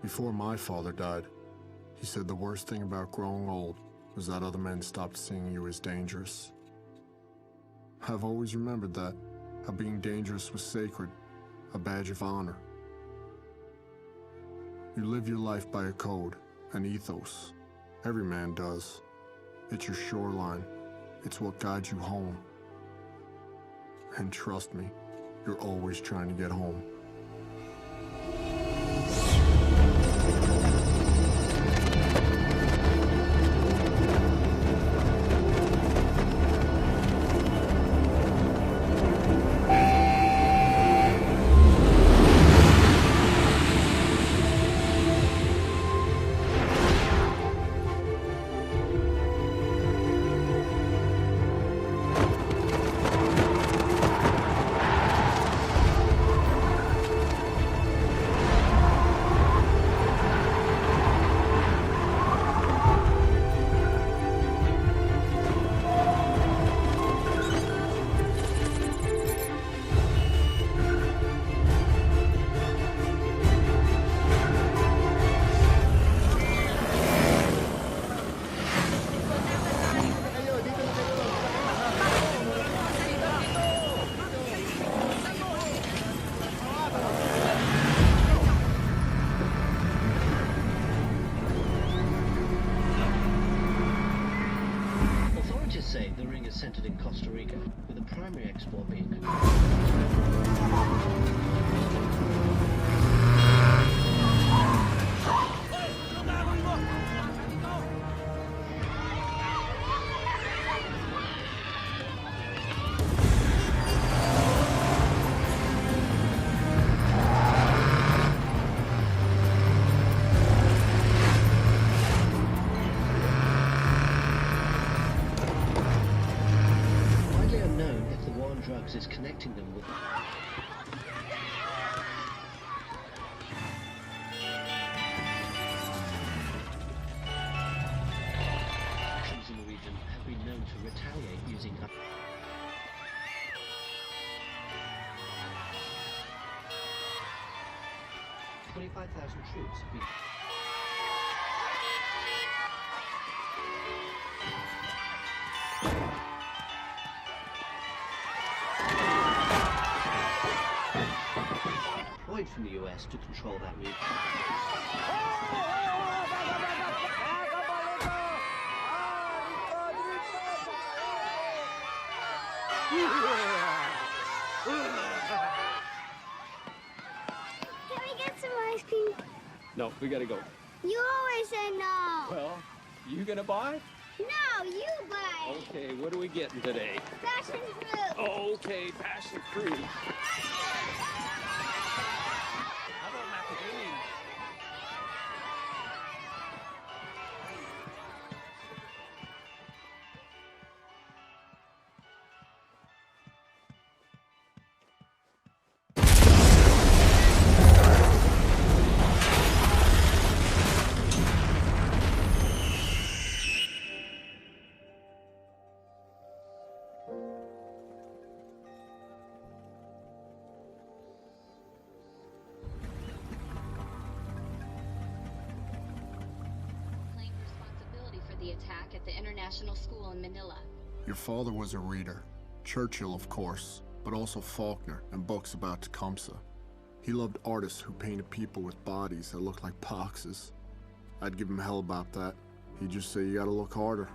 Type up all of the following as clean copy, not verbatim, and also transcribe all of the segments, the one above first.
Before my father died, he said the worst thing about growing old was that other men stopped seeing you as dangerous. I've always remembered that, how being dangerous was sacred, a badge of honor. You live your life by a code, an ethos. Every man does. It's your shoreline. It's what guides you home. And trust me, you're always trying to get home. Say the ring is centered in Costa Rica, with the primary export being drugs is connecting them with factions in the region have been known to retaliate using 25,000 troops have been from the US to control that region. Can we get some ice cream? No, we gotta go. You always say no. Well, you gonna buy? No, you buy. Okay, what are we getting today? Passion fruit. Oh, okay, passion fruit. The attack at the international school in Manila. Your father was a reader. Churchill, of course, but also Faulkner and books about Tecumseh. He loved artists who painted people with bodies that looked like boxes. I'd give him hell about that. He'd just say you gotta look harder.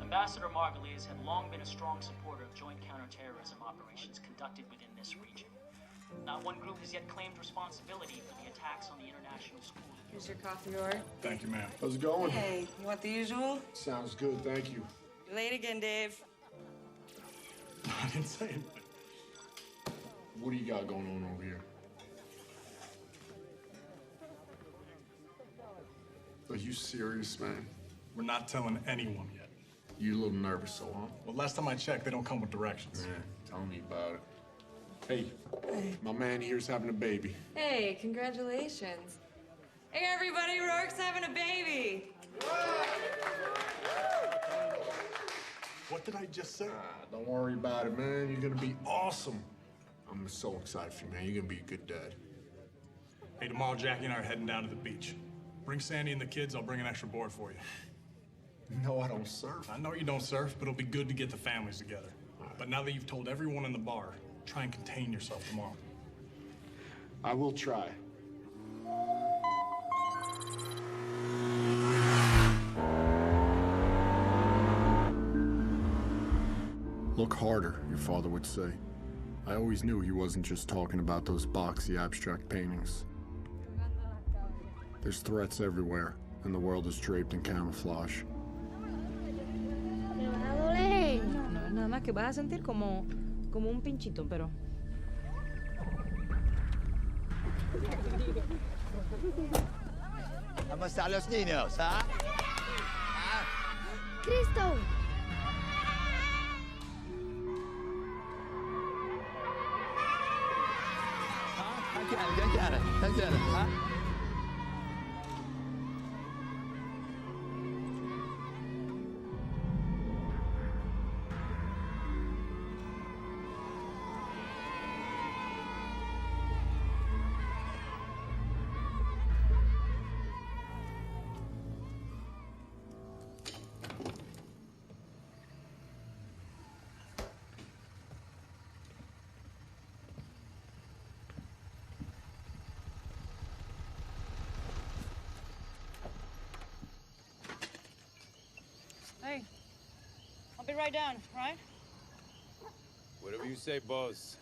Ambassador Margulies had long been a strong supporter of joint counterterrorism operations conducted within this region. Not one group has yet claimed responsibility for the attacks on the international school. Here's your coffee order. Thank you, ma'am. How's it going? Hey, you want the usual? Sounds good, thank you. You're late again, Dave. I didn't say anything. What do you got going on over here? Are you serious, man? We're not telling anyone yet. You a little nervous, so, huh? Well, last time I checked, they don't come with directions. Yeah, tell me about it. Hey, my man here's having a baby. Hey, congratulations. Hey, everybody, Rourke's having a baby. What What did I just say? Don't worry about it, man. You're gonna be awesome. I'm so excited for you, man. You're gonna be a good dad. Hey, tomorrow Jackie and I are heading down to the beach. Bring Sandy and the kids, I'll bring an extra board for you. No, I don't surf. I know you don't surf, but it'll be good to get the families together. But now that you've told everyone in the bar, try and contain yourself tomorrow. I will try. Look harder, your father would say. I always knew he wasn't just talking about those boxy abstract paintings. There's threats everywhere, and the world is draped in camouflage. Me vas a doler. No, es nada más que vas a sentir como un pinchito, pero... ¿Cómo están los niños, ah? Cristo. ¿Qué quieres? ¿Ah? Hey, I'll be right down, right? Whatever you say, boss.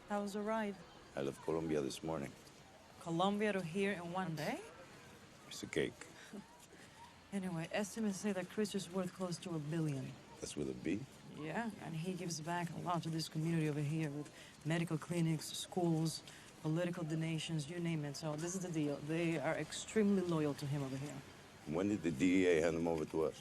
How was the ride? I left Colombia this morning. Colombia to here in one day? It's a cake. Anyway, estimates say that Chris is worth close to $1 billion. That's with a B? Yeah, and he gives back a lot to this community over here with medical clinics, schools, political donations, you name it. So this is the deal. They are extremely loyal to him over here. When did the DEA hand them over to us?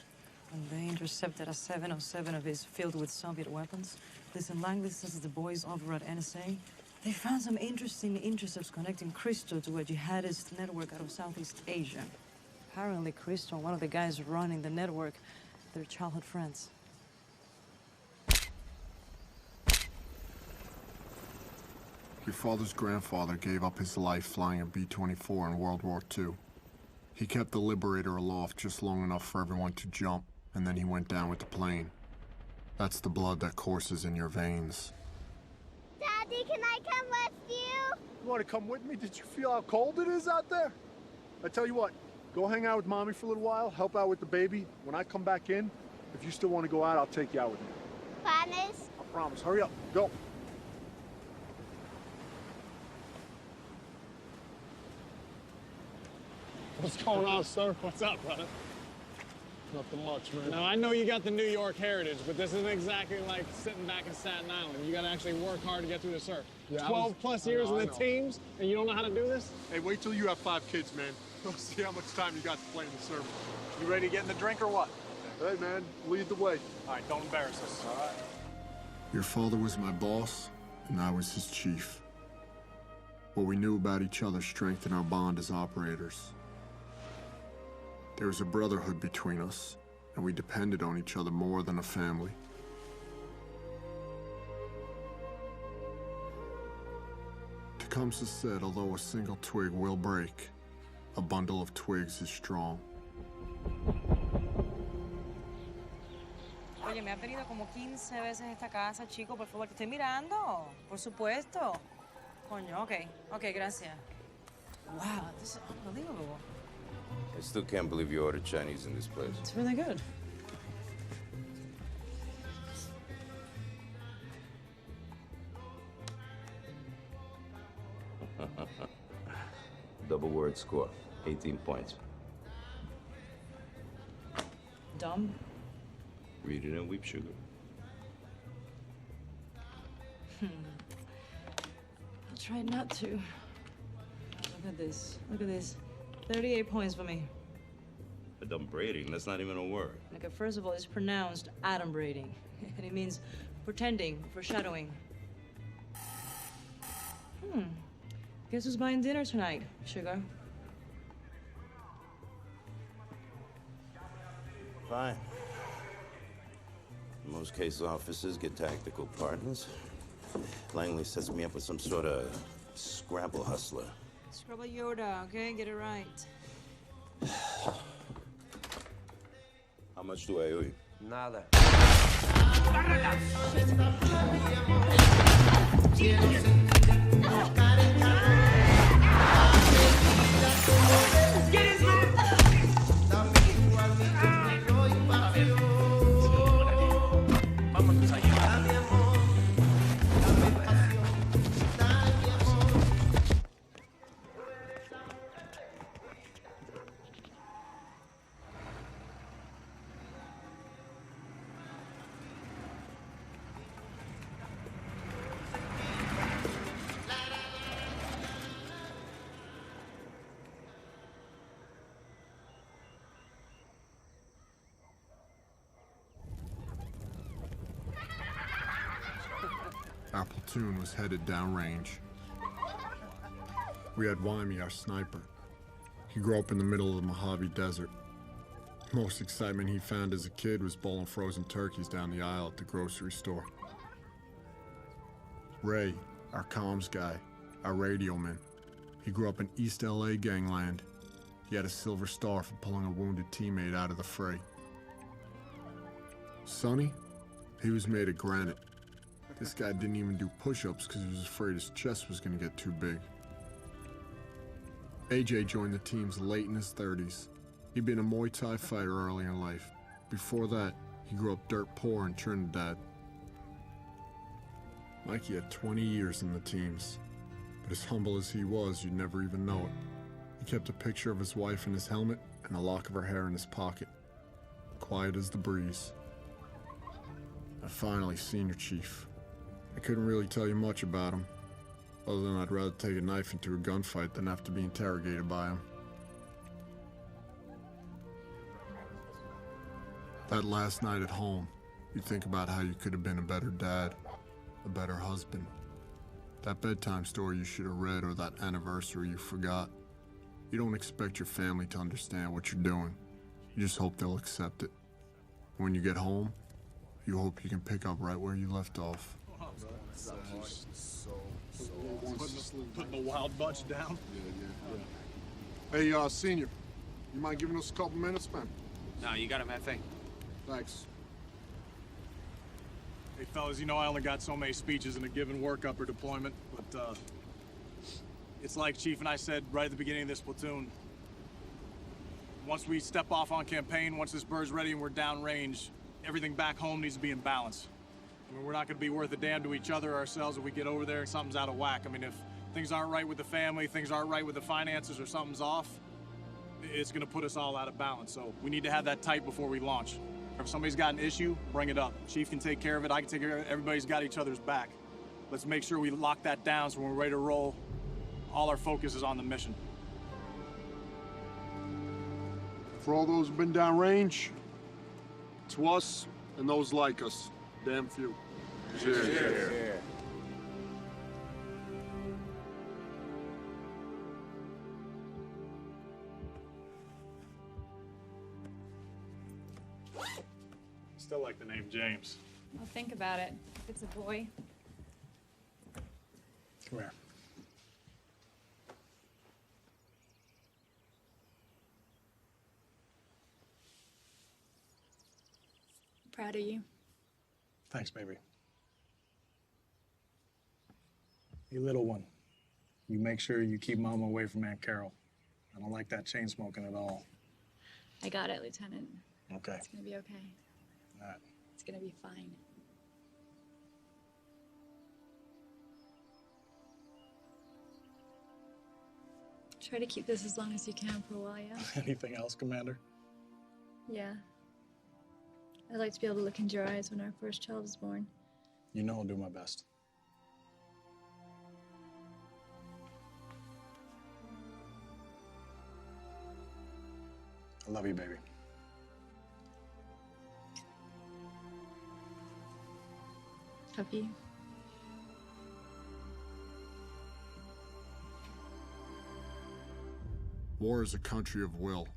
And they intercepted a 707 of his filled with Soviet weapons. Listen, Langley says the boys over at NSA, they found some interesting intercepts connecting Cristo to a jihadist network out of Southeast Asia. Apparently, Cristo and one of the guys running the network, they're childhood friends. Your father's grandfather gave up his life flying a B-24 in World War II. He kept the Liberator aloft just long enough for everyone to jump, and then he went down with the plane. That's the blood that courses in your veins. Daddy, can I come with you? You want to come with me? Did you feel how cold it is out there? I tell you what, go hang out with Mommy for a little while, help out with the baby. When I come back in, if you still want to go out, I'll take you out with me. Promise? I promise. Hurry up. Go. What's going on, sir? What's up, brother? Nothing much, man. Now, I know you got the New York heritage, but this isn't exactly like sitting back in Staten Island. You gotta actually work hard to get through the surf. Yeah, 12 plus years in the teams, and you don't know how to do this? Hey, wait till you have 5 kids, man. We'll see how much time you got to play in the surf. You ready to get in the drink or what? Hey, man, lead the way. All right, don't embarrass us. All right. Your father was my boss, and I was his chief. What we knew about each other strengthened our bond as operators. There was a brotherhood between us, and we depended on each other more than a family. Tecumseh said, although a single twig will break, a bundle of twigs is strong. Oye, me ha venido como 15 veces esta casa, chico. Por favor, te estoy mirando. Por supuesto. Coño, ok, gracias. Wow, this is unbelievable. I still can't believe you ordered Chinese in this place. It's really good. Double word score, 18 points. Dumb? Read it and weep sugar. I'll try not to. Look at this. Look at this. 38 points for me. Adumbrating, that's not even a word. Okay, first of all, it's pronounced adumbrating. And it means pretending, foreshadowing. Guess who's buying dinner tonight, sugar? fine. Most case officers get tactical pardons. Langley sets me up with some sort of scrabble hustler. Scrabble Yoda, okay? Get it right. How much do I owe you? Nada. Our platoon was headed downrange. We had Wyme, our sniper. He grew up in the middle of the Mojave Desert. Most excitement he found as a kid was bowling frozen turkeys down the aisle at the grocery store. Ray, our comms guy, our radio man. He grew up in East LA gangland. He had a silver star for pulling a wounded teammate out of the fray. Sonny, he was made of granite. This guy didn't even do push-ups because he was afraid his chest was going to get too big. AJ joined the teams late in his 30s. He'd been a Muay Thai fighter early in life. Before that, he grew up dirt poor in Trinidad. Mikey had 20 years in the teams, but as humble as he was, you'd never even know it. He kept a picture of his wife in his helmet and a lock of her hair in his pocket, quiet as the breeze. And finally, Senior Chief. I couldn't really tell you much about him, other than I'd rather take a knife into a gunfight than have to be interrogated by him. That last night at home, you think about how you could have been a better dad, a better husband. That bedtime story you should have read or that anniversary you forgot. You don't expect your family to understand what you're doing. You just hope they'll accept it. When you get home, you hope you can pick up right where you left off. Putting the wild bunch down. Hey, Senior, you mind giving us a couple minutes, man? No, you got it, man. Thanks. Thanks. Hey, fellas, you know I only got so many speeches in a given workup or deployment, but it's like Chief and I said right at the beginning of this platoon. Once we step off on campaign, once this bird's ready and we're downrange, everything back home needs to be in balance. I mean, we're not going to be worth a damn to each other or ourselves if we get over there and something's out of whack. I mean, if things aren't right with the family, things aren't right with the finances, or something's off, it's going to put us all out of balance. So we need to have that tight before we launch. If somebody's got an issue, bring it up. Chief can take care of it. I can take care of it. Everybody's got each other's back. Let's make sure we lock that down so when we're ready to roll, all our focus is on the mission. For all those who've been downrange, to us and those like us, damn few. Cheers. Cheers. Still like the name James. Well, think about it. If it's a boy. Come here. Proud of you. Thanks, baby. You little one, you make sure you keep Mama away from Aunt Carol. I don't like that chain smoking at all. I got it, Lieutenant. Okay. It's gonna be okay. All right. It's gonna be fine. Try to keep this as long as you can for a while, yeah? Anything else, Commander? Yeah. I'd like to be able to look into your eyes when our first child is born. You know I'll do my best. I love you, baby. Love you. War is a country of will.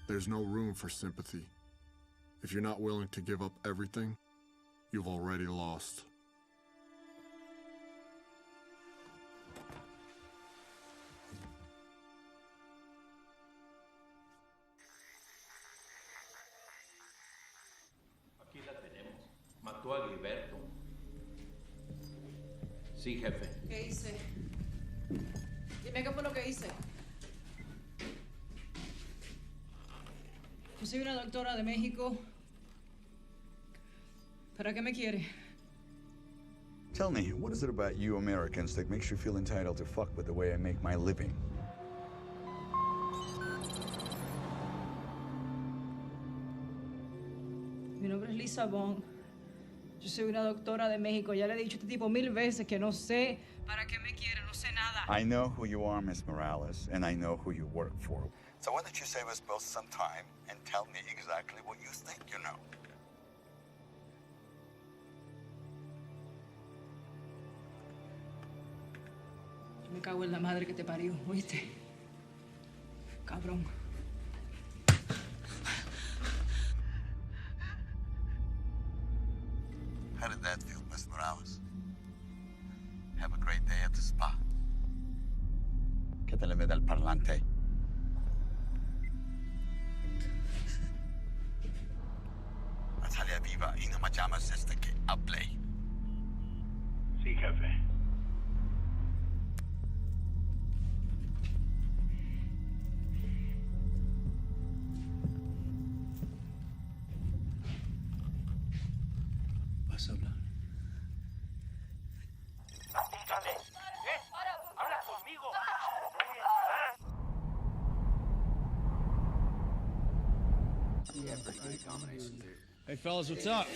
There's no room for sympathy. If you're not willing to give up everything, you've already lost. Aquí la tenemos. Mató a Gilberto. Sí, jefe. ¿Qué hice? Dime qué fue lo que hice. Yo soy una doctora de México. ¿Para qué me quiere? Tell me, what is it about you Americans that makes you feel entitled to fuck with the way I make my living? Mi nombre es Lisa Bond. Yo soy una doctora de México. Ya le he dicho a este tipo 1000 veces que no sé para qué me quiere, no sé nada. I know who you are, Miss Morales, and I know who you work for. So why don't you save us both some time and tell me exactly what you think you know? Me cago en la madre que te parió, ¿oíste? Cabrón. How did that feel, Miss Morales? Have a great day at the spa. ¿Qué te le mete al parlante? Natalia viva y no me llamas hasta que hable. Sí, jefe. ¿Vas a hablar? Dígame. Habla conmigo. Hey fellas, what's up?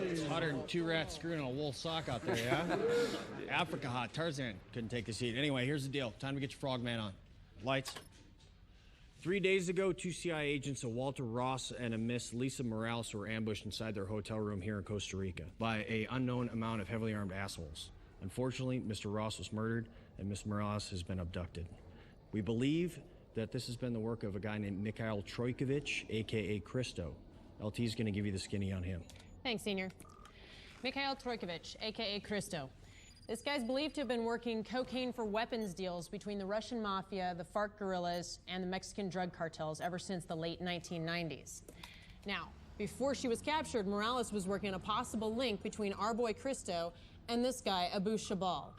It's hotter than 2 rats screwing on a wool sock out there, yeah? Africa hot. Tarzan couldn't take this heat. Anyway, here's the deal. Time to get your frogman on. Lights. 3 days ago, 2 CIA agents, a Walter Ross and a Miss Lisa Morales, were ambushed inside their hotel room here in Costa Rica by an unknown amount of heavily armed assholes. Unfortunately, Mr. Ross was murdered and Miss Morales has been abducted. We believe that this has been the work of a guy named Mikhail Trojkovic, aka Christo. LT's gonna give you the skinny on him. Thanks, Senior. Mikhail Trojkovic, aka Christo. This guy's believed to have been working cocaine for weapons deals between the Russian mafia, the FARC guerrillas, and the Mexican drug cartels ever since the late 1990s. Now, before she was captured, Morales was working on a possible link between our boy Christo and this guy, Abu Shabal.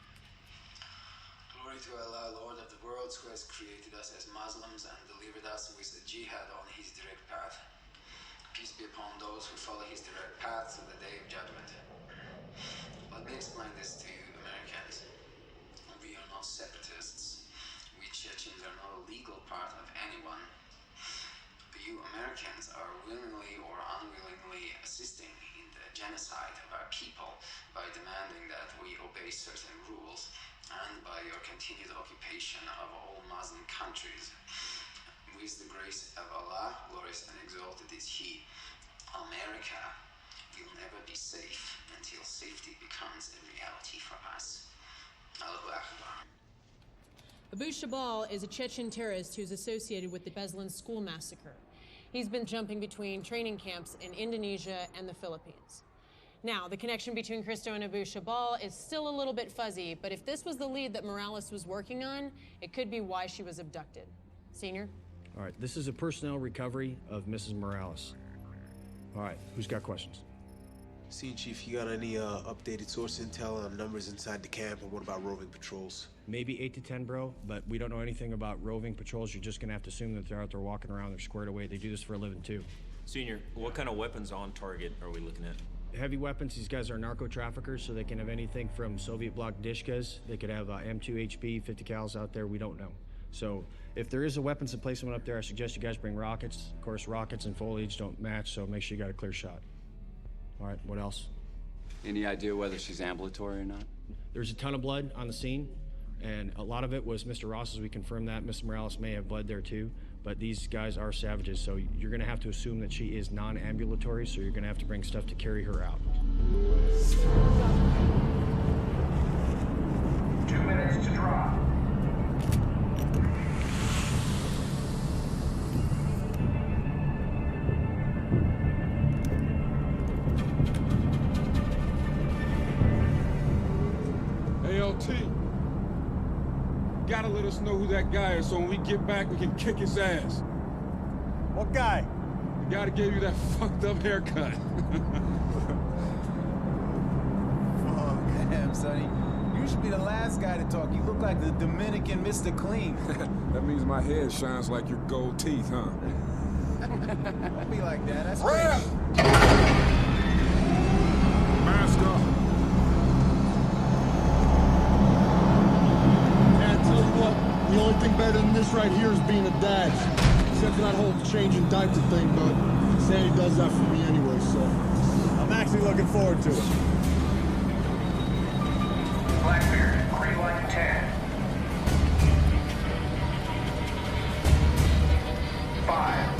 Glory to Allah, Lord of the worlds, who has created us as Muslims and delivered us with the jihad on his direct path. Peace be upon those who follow his direct path to the day of judgment. Let me explain this to you, Americans. We are not separatists. We Chechens are not a legal part of anyone. You Americans are willingly or unwillingly assisting in the genocide of our people by demanding that we obey certain rules and by your continued occupation of all Muslim countries. With the grace of Allah, glorious and exalted is He, America will never be safe until safety becomes a reality for us. Allahu Akbar. Abu Shabal is a Chechen terrorist who's associated with the Beslan school massacre. He's been jumping between training camps in Indonesia and the Philippines. Now, the connection between Christo and Abu Shabal is still a little bit fuzzy, but if this was the lead that Morales was working on, it could be why she was abducted. Senior? All right, this is a personnel recovery of Mrs. Morales. All right, who's got questions? Scene Chief, you got any updated source intel on numbers inside the camp, and what about roving patrols? Maybe 8 to 10, bro, but we don't know anything about roving patrols. You're just gonna have to assume that they're out there walking around, they're squared away. They do this for a living, too. Senior, what kind of weapons on target are we looking at? Heavy weapons, these guys are narco traffickers, so they can have anything from Soviet bloc dishkas. They could have M2 HP, 50 cals out there, we don't know. So if there is a weapons emplacement up there, I suggest you guys bring rockets. Of course, rockets and foliage don't match, so make sure you got a clear shot. All right, what else? Any idea whether she's ambulatory or not? There's a ton of blood on the scene, and a lot of it was Mr. Ross's. We confirmed that. Mr. Morales may have bled there too, but these guys are savages, so you're gonna have to assume that she is non-ambulatory, so you're gonna have to bring stuff to carry her out. 2 minutes to drop. T. Gotta let us know who that guy is so when we get back, we can kick his ass. What guy? The guy that gave you that fucked up haircut. Oh, damn, Sonny. You should be the last guy to talk. You look like the Dominican Mr. Clean. That means my head shines like your gold teeth, huh? Don't be like that. That's Rap! great. Mask up. Man, I tell you what, the only thing better than this right here is being a dad. Except for that whole changing diaper thing, but Sandy does that for me anyway, so. I'm actually looking forward to it. Blackbeard, green light 10. 5.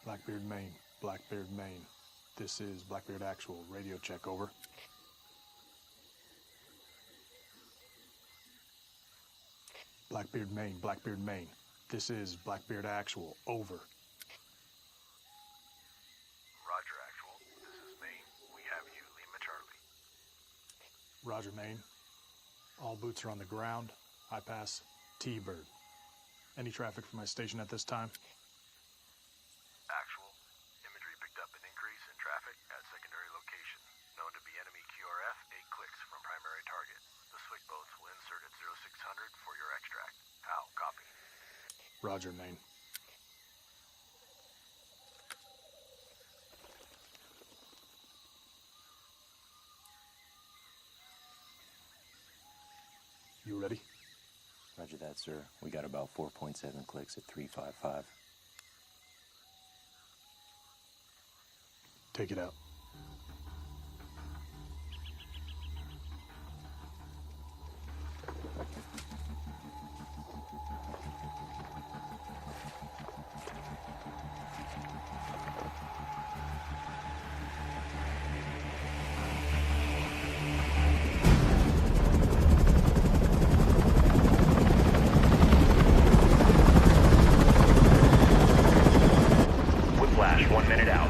Blackbeard, Maine. Blackbeard, Maine. This is Blackbeard Actual. Radio check, over. Blackbeard, Maine. Blackbeard, Maine. This is Blackbeard Actual. Over. Roger, Actual. This is Maine. We have you. Lima Charlie. Roger, Maine. All boots are on the ground. I pass T-Bird. Any traffic from my station at this time? Actual. Imagery picked up an increase in traffic at secondary location. Known to be enemy QRF, 8 clicks from primary target. The SWIC boats will insert at 0600 for your extract. How? Copy. Roger, Maine. You ready? Roger that, sir. We got about 4.7 clicks at 355. Take it out. Whiplash, 1 minute out.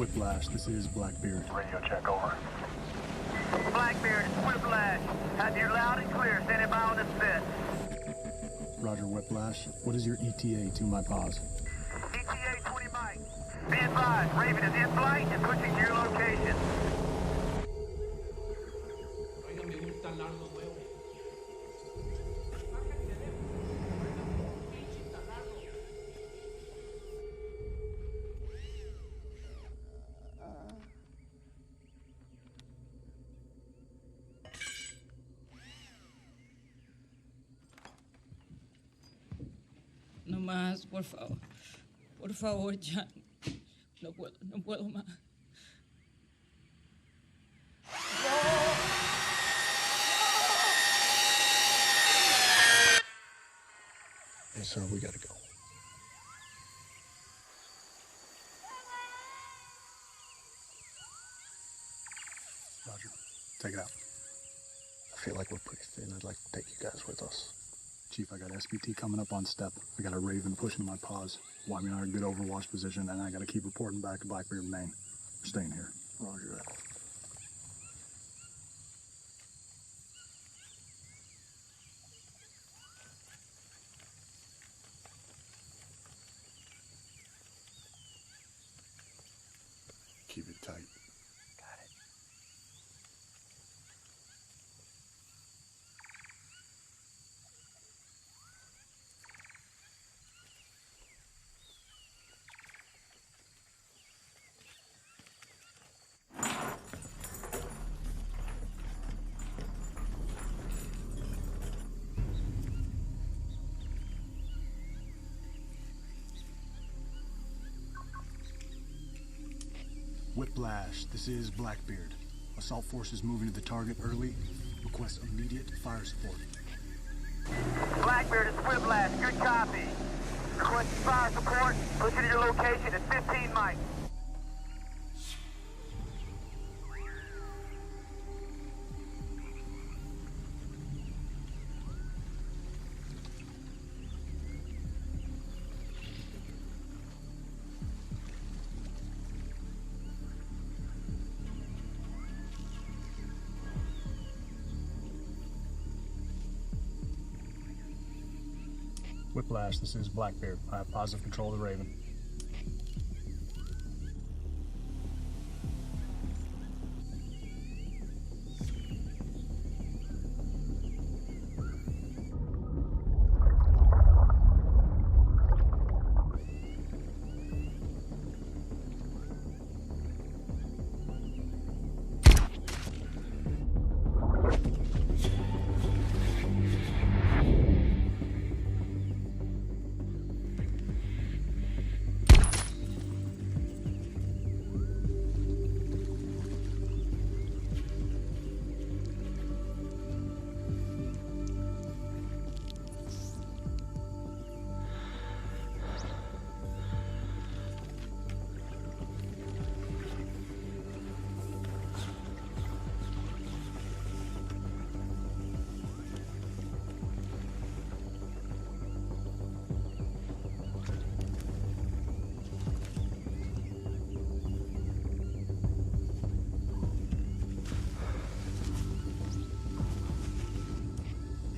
Whiplash, this is Blackbeard. Radio check, over. Blackbeard, it's Whiplash. Have you loud and clear. Standing by on this set. Roger, Whiplash. What is your ETA to my pause? ETA 20 mics. Be advised, Raven is in flight and pushing to your location. No más, por favor. Por favor, ya. No puedo más. Hey, sir, we gotta go. Roger, take it out. I feel like we're pretty thin. I'd like to take you guys with us. Chief, I got SBT coming up on step. I got a Raven pushing my paws. Want me in our good overwatch position, and I gotta keep reporting back to Blackbeard, Maine. We're staying here. Roger that. Keep it tight. Whiplash, this is Blackbeard. Assault forces moving to the target early. Request immediate fire support. Blackbeard, it's Whiplash. Good copy. Requesting fire support. Pushing to your location at 15 mics. Whiplash, this is Blackbeard. I have positive control of the Raven.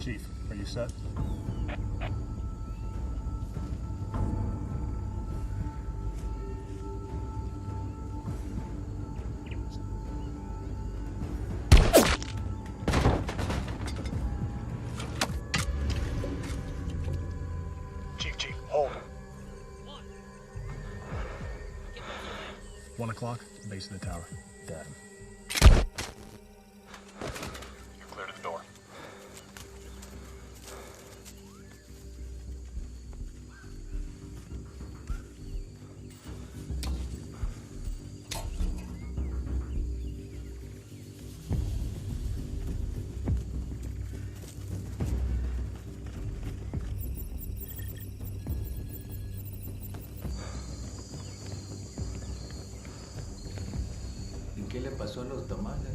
Chief, are you set? Chief, hold. 1 o'clock, base of the tower. Dead. You're clear to the door. ¿Qué le pasó a los tamales?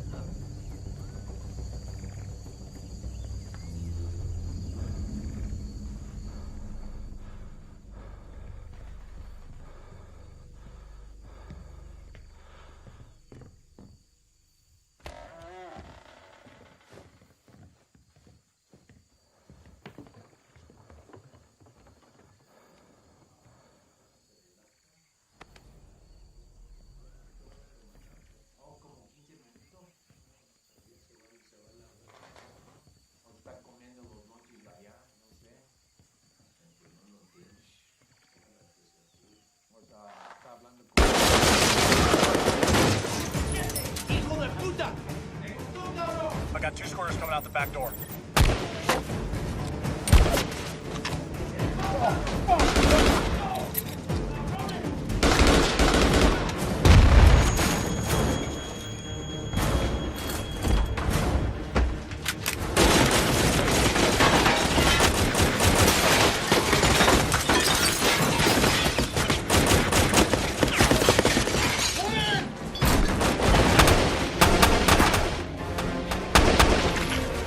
I got 2 squares coming out the back door.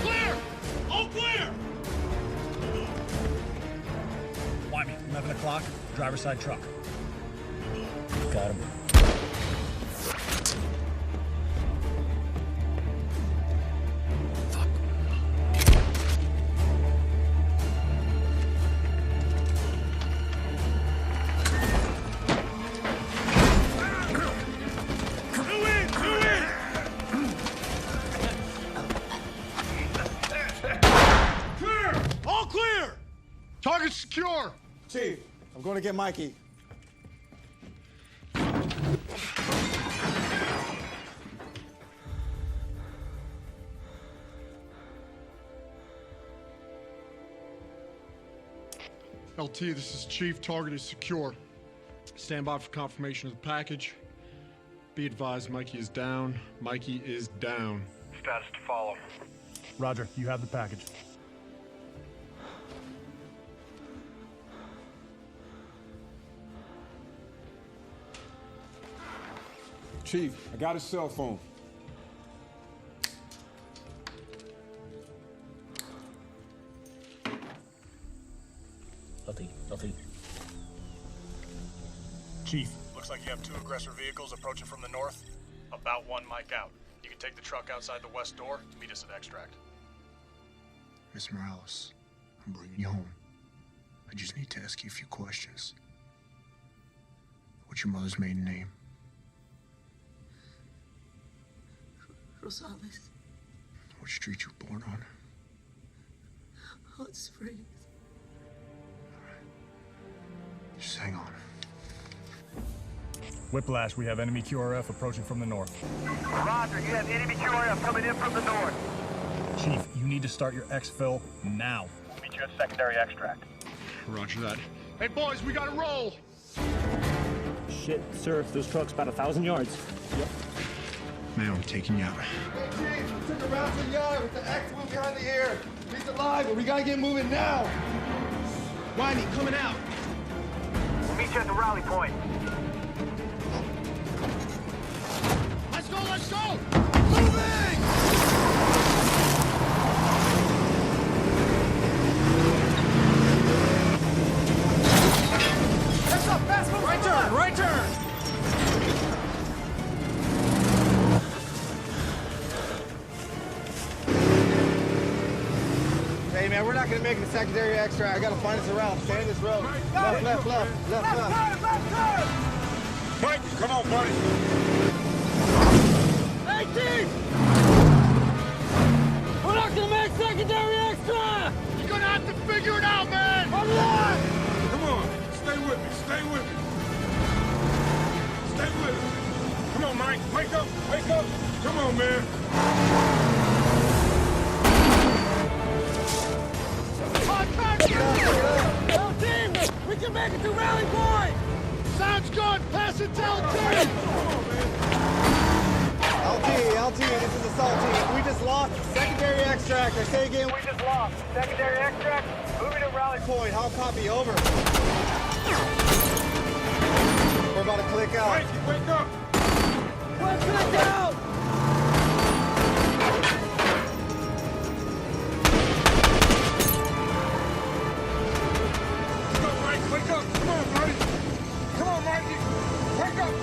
Clear! All clear! 11 o'clock, driver's side truck. Got him. Clear! All clear! Target secure! Chief, I'm going to get Mikey. LT, this is Chief. Target is secure. Stand by for confirmation of the package. Be advised, Mikey is down. Mikey is down. Status to follow. Roger, you have the package. Chief, I got his cell phone. LT. Chief, looks like you have 2 aggressor vehicles approaching from the north. About 1 mic out. You can take the truck outside the west door. Meet us at extract. Miss Morales, I'm bringing you home. I just need to ask you a few questions. What's your mother's maiden name? Rosales. What street you were born on? Hot Springs. Just hang on. Whiplash, we have enemy QRF approaching from the north. Roger, you have enemy QRF coming in from the north. Chief, you need to start your exfil now. Meet you at secondary extract. Roger that. Hey, boys, we gotta roll! Shit, sir, those trucks about 1,000 yards. Yep. Man, I'm taking you out. Hey, Chief, we took a round to the yard with the X-Wing behind the ear. He's alive, but we gotta get moving now. Whitey, coming out. We'll meet you at the rally point. Let's go, let's go! Moving! Heads up, fast move! Right turn, right turn! Hey, man, we're not gonna make it to secondary extract. I gotta find us a route. Stay in this road. Left, left, left, left, left. Left turn! Mike, come on, buddy. Hey, Chief! We're not gonna make secondary extra! You're gonna have to figure it out, man! Hurry up! Come on, stay with me, stay with me. Stay with me. Come on, Mike, wake up, wake up. Come on, man. No, team! We can make it to rally point! Sounds good! Pass it to LT! LT, this is Assault Team. We just lost secondary extract. I say again, We just lost. Secondary extract, moving to rally point. point. How copy? Over. We're about to click out. Mike, wake up. Let's click out! Let's go, Mike, wake up. Come on, buddy. Come on, Mikey. Wake up.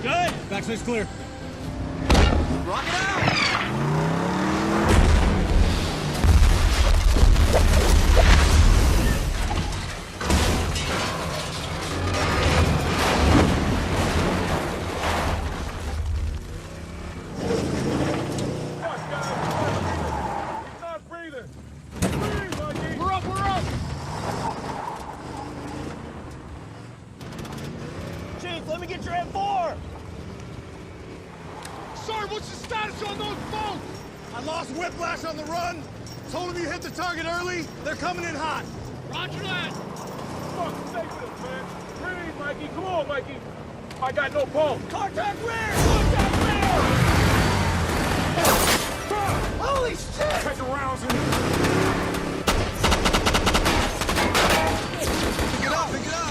Good! Backside's clear. Rock it out! He's not breathing. off! Let me get your M4! Sir, what's the status on those boats? I lost Whiplash on the run. Told him you hit the target early. They're coming in hot. Roger that. Fuck, stay with us, man. Breathe, Mikey. Come on, Mikey. I got no pulse. Contact rear! Contact rear! Holy shit! Take the rounds in. Pick it up, pick it up!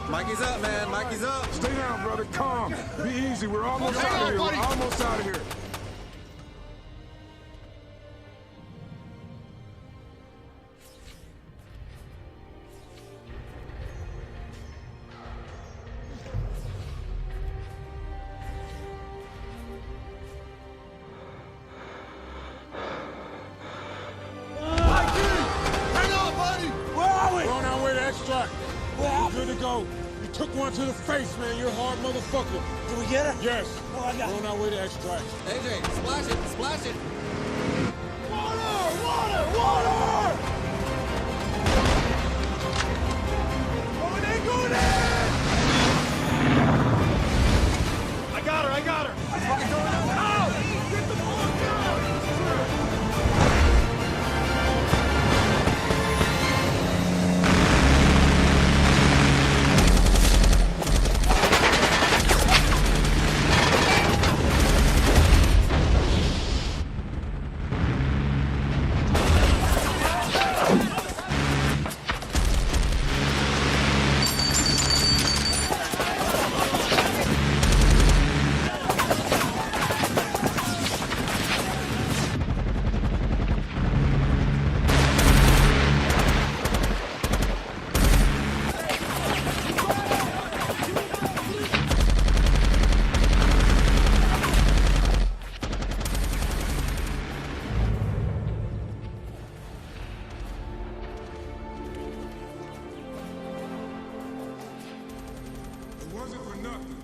Mikey's up, man. Mikey's up. Stay down, brother. Calm. Be easy. We're almost out of here. We're almost out of here. Good to go. You took one to the face, man. You're a hard motherfucker. Did we get her? Yes. Oh, I got We're on our way to extract. AJ, splash it, splash it. Water! Water! Water! Going in, going in! I got her, I got her. I'm fucking going out. Out! Get the fuck out! It wasn't for nothing.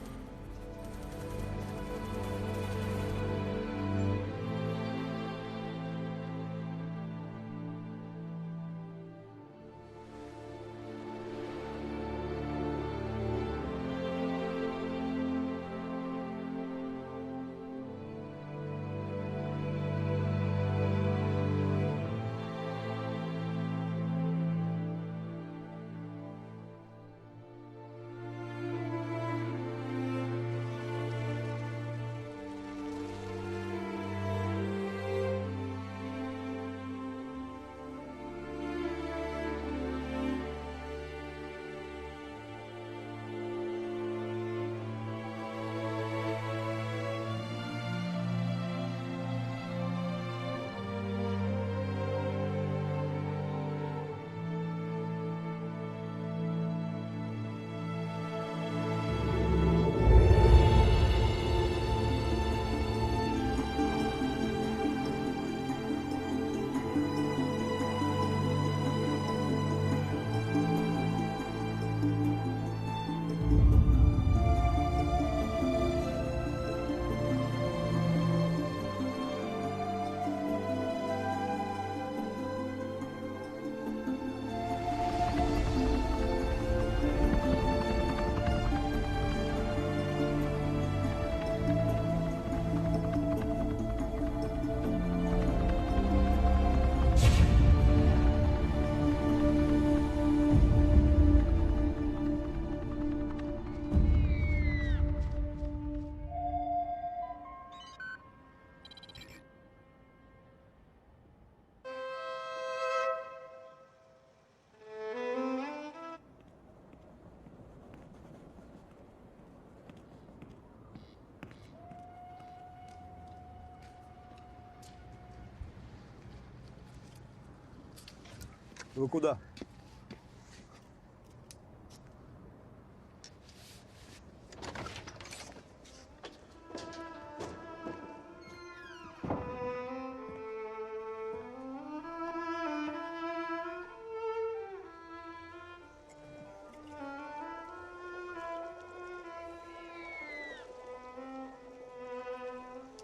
Вы куда?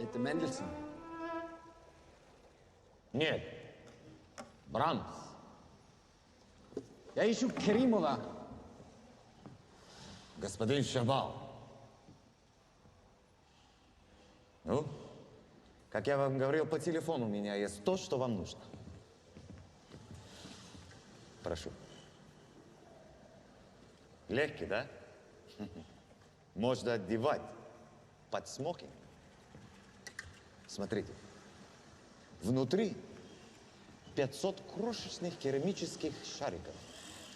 Это Мендельсон? Нет. Брамс. Я ищу Керимова. Господин Шабал. Ну, как я вам говорил по телефону, у меня есть то, что вам нужно. Прошу. Легкий, да? Можно одевать под смокинг. Смотрите. Внутри 500 крошечных керамических шариков,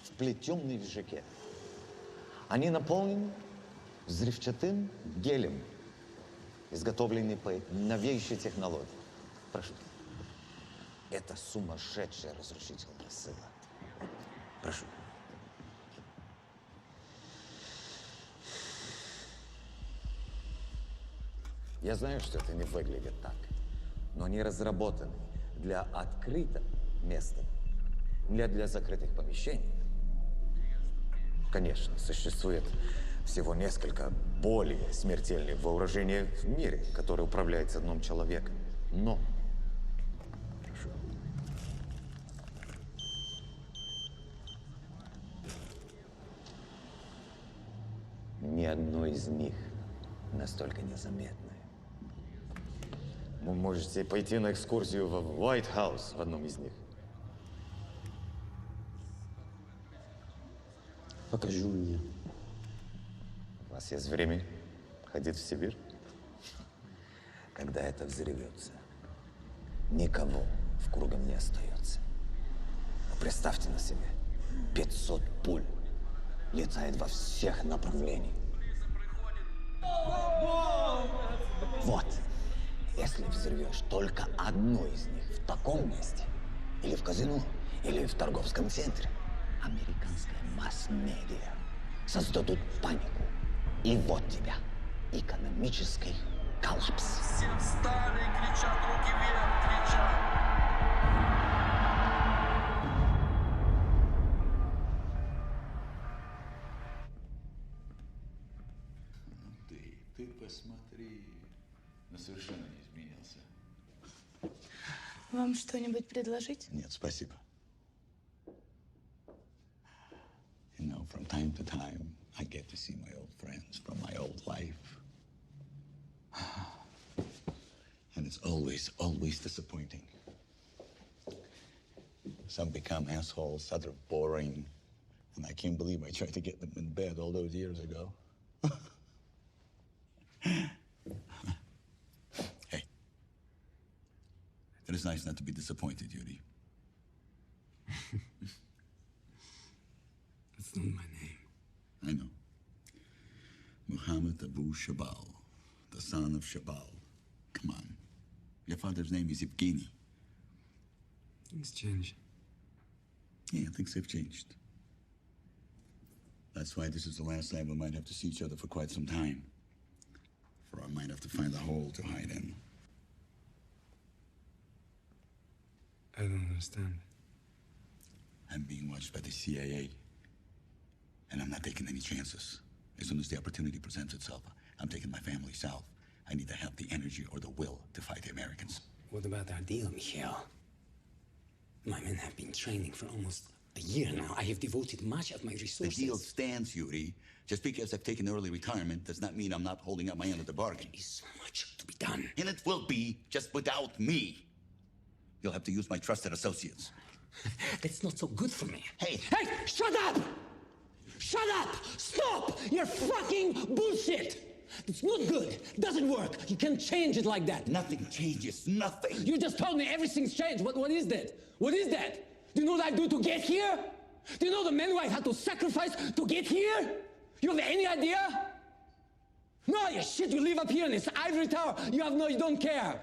вплетенных в жакет. Они наполнены взрывчатым гелем, изготовленный по новейшей технологии. Прошу. Это сумасшедшая разрушительная сила. Прошу. Я знаю, что это не выглядит так, но они разработаны для открытого места, не для закрытых помещений. Конечно, существует всего несколько более смертельных вооружений в мире, которые управляются одним человеком. Но, прошу, ни одно из них настолько незаметное. Вы можете пойти на экскурсию в White House в одном из них. Покажи мне. У вас есть время ходить в Сибирь? Когда это взорвется, никого в кругом не остается. Но представьте на себе, 500 пуль летает во всех направлениях. Вот. Если взорвешь только одно из них в таком месте, или в казино, или в торговском центре, американская масс-медиа создадут панику. И вот тебя. Экономический коллапс. Все встали, кричат, руки вверх, кричат. Ты посмотри. Но совершенно не изменился. Вам что-нибудь предложить? Нет, спасибо. You know, from time to time, I get to see my old friends from my old life. And it's always, always disappointing. Some become assholes, others boring. And I can't believe I tried to get them in bed all those years ago. Hey. It is nice not to be disappointed, Yuri. That's not my name. I know. Muhammad Abu Shabal, the son of Shabal. Come on. Your father's name is Evgeny. Things change. Yeah, things have changed. That's why this is the last time we might have to see each other for quite some time. Or I might have to find a hole to hide in. I don't understand. I'm being watched by the CIA. And I'm not taking any chances. As soon as the opportunity presents itself, I'm taking my family south. I need to have the energy or the will to fight the Americans. What about our deal, Michael? My men have been training for almost a year now. I have devoted much of my resources. The deal stands, Yuri. Just because I've taken early retirement does not mean I'm not holding up my end of the bargain. There is so much to be done. And it will be, just without me. You'll have to use my trusted associates. That's not so good for me. Hey! Hey! Shut up! Shut up! Stop! You're fucking bullshit! It's not good. It doesn't work. You can't change it like that. Nothing changes. Nothing. You just told me everything's changed. What is that? What is that? Do you know what I do to get here? Do you know the men who I had to sacrifice to get here? You have any idea? No, you shit. You live up here in this ivory tower. You don't care.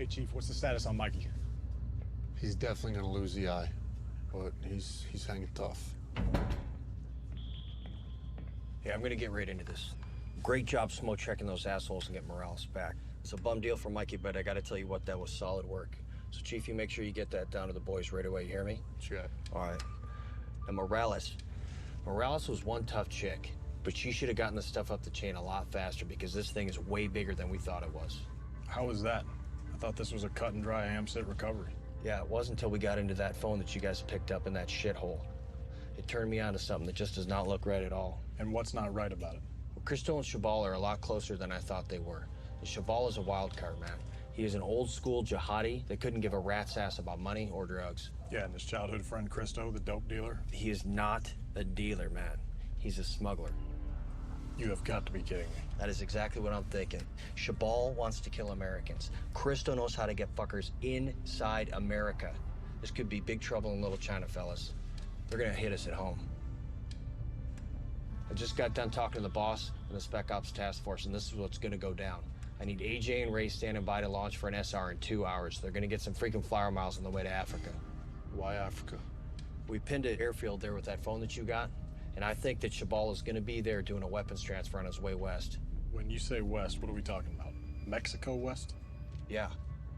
Chief, what's the status on Mikey? He's definitely gonna lose the eye, but he's hanging tough. Yeah, I'm gonna get right into this. Great job smoke checking those assholes and get Morales back. It's a bum deal for Mikey, but I gotta tell you what, that was solid work. So Chief, you make sure you get that down to the boys right away, you hear me? Sure. All right. And Morales was one tough chick, but she should have gotten the stuff up the chain a lot faster because this thing is way bigger than we thought it was. How was that? I thought this was a cut and dry ham-sit recovery. Yeah, it wasn't until we got into that phone that you guys picked up in that shithole. It turned me on to something that just does not look right at all. And what's not right about it? Well, Cristo and Chabal are a lot closer than I thought they were. And Chabal is a wild card, man. He is an old-school jihadi that couldn't give a rat's ass about money or drugs. Yeah, and his childhood friend Cristo, the dope dealer? He is not a dealer, man. He's a smuggler. You have got to be kidding me. That is exactly what I'm thinking. Chabal wants to kill Americans. Cristo knows how to get fuckers inside America. This could be big trouble in Little China, fellas. They're gonna hit us at home. I just got done talking to the boss and the Spec Ops Task Force, and this is what's gonna go down. I need AJ and Ray standing by to launch for an SR in 2 hours. They're gonna get some freaking flyer miles on the way to Africa. Why Africa? We pinned an airfield there with that phone that you got, and I think that Chabal is gonna be there doing a weapons transfer on his way west. When you say west, what are we talking about? Mexico west? Yeah,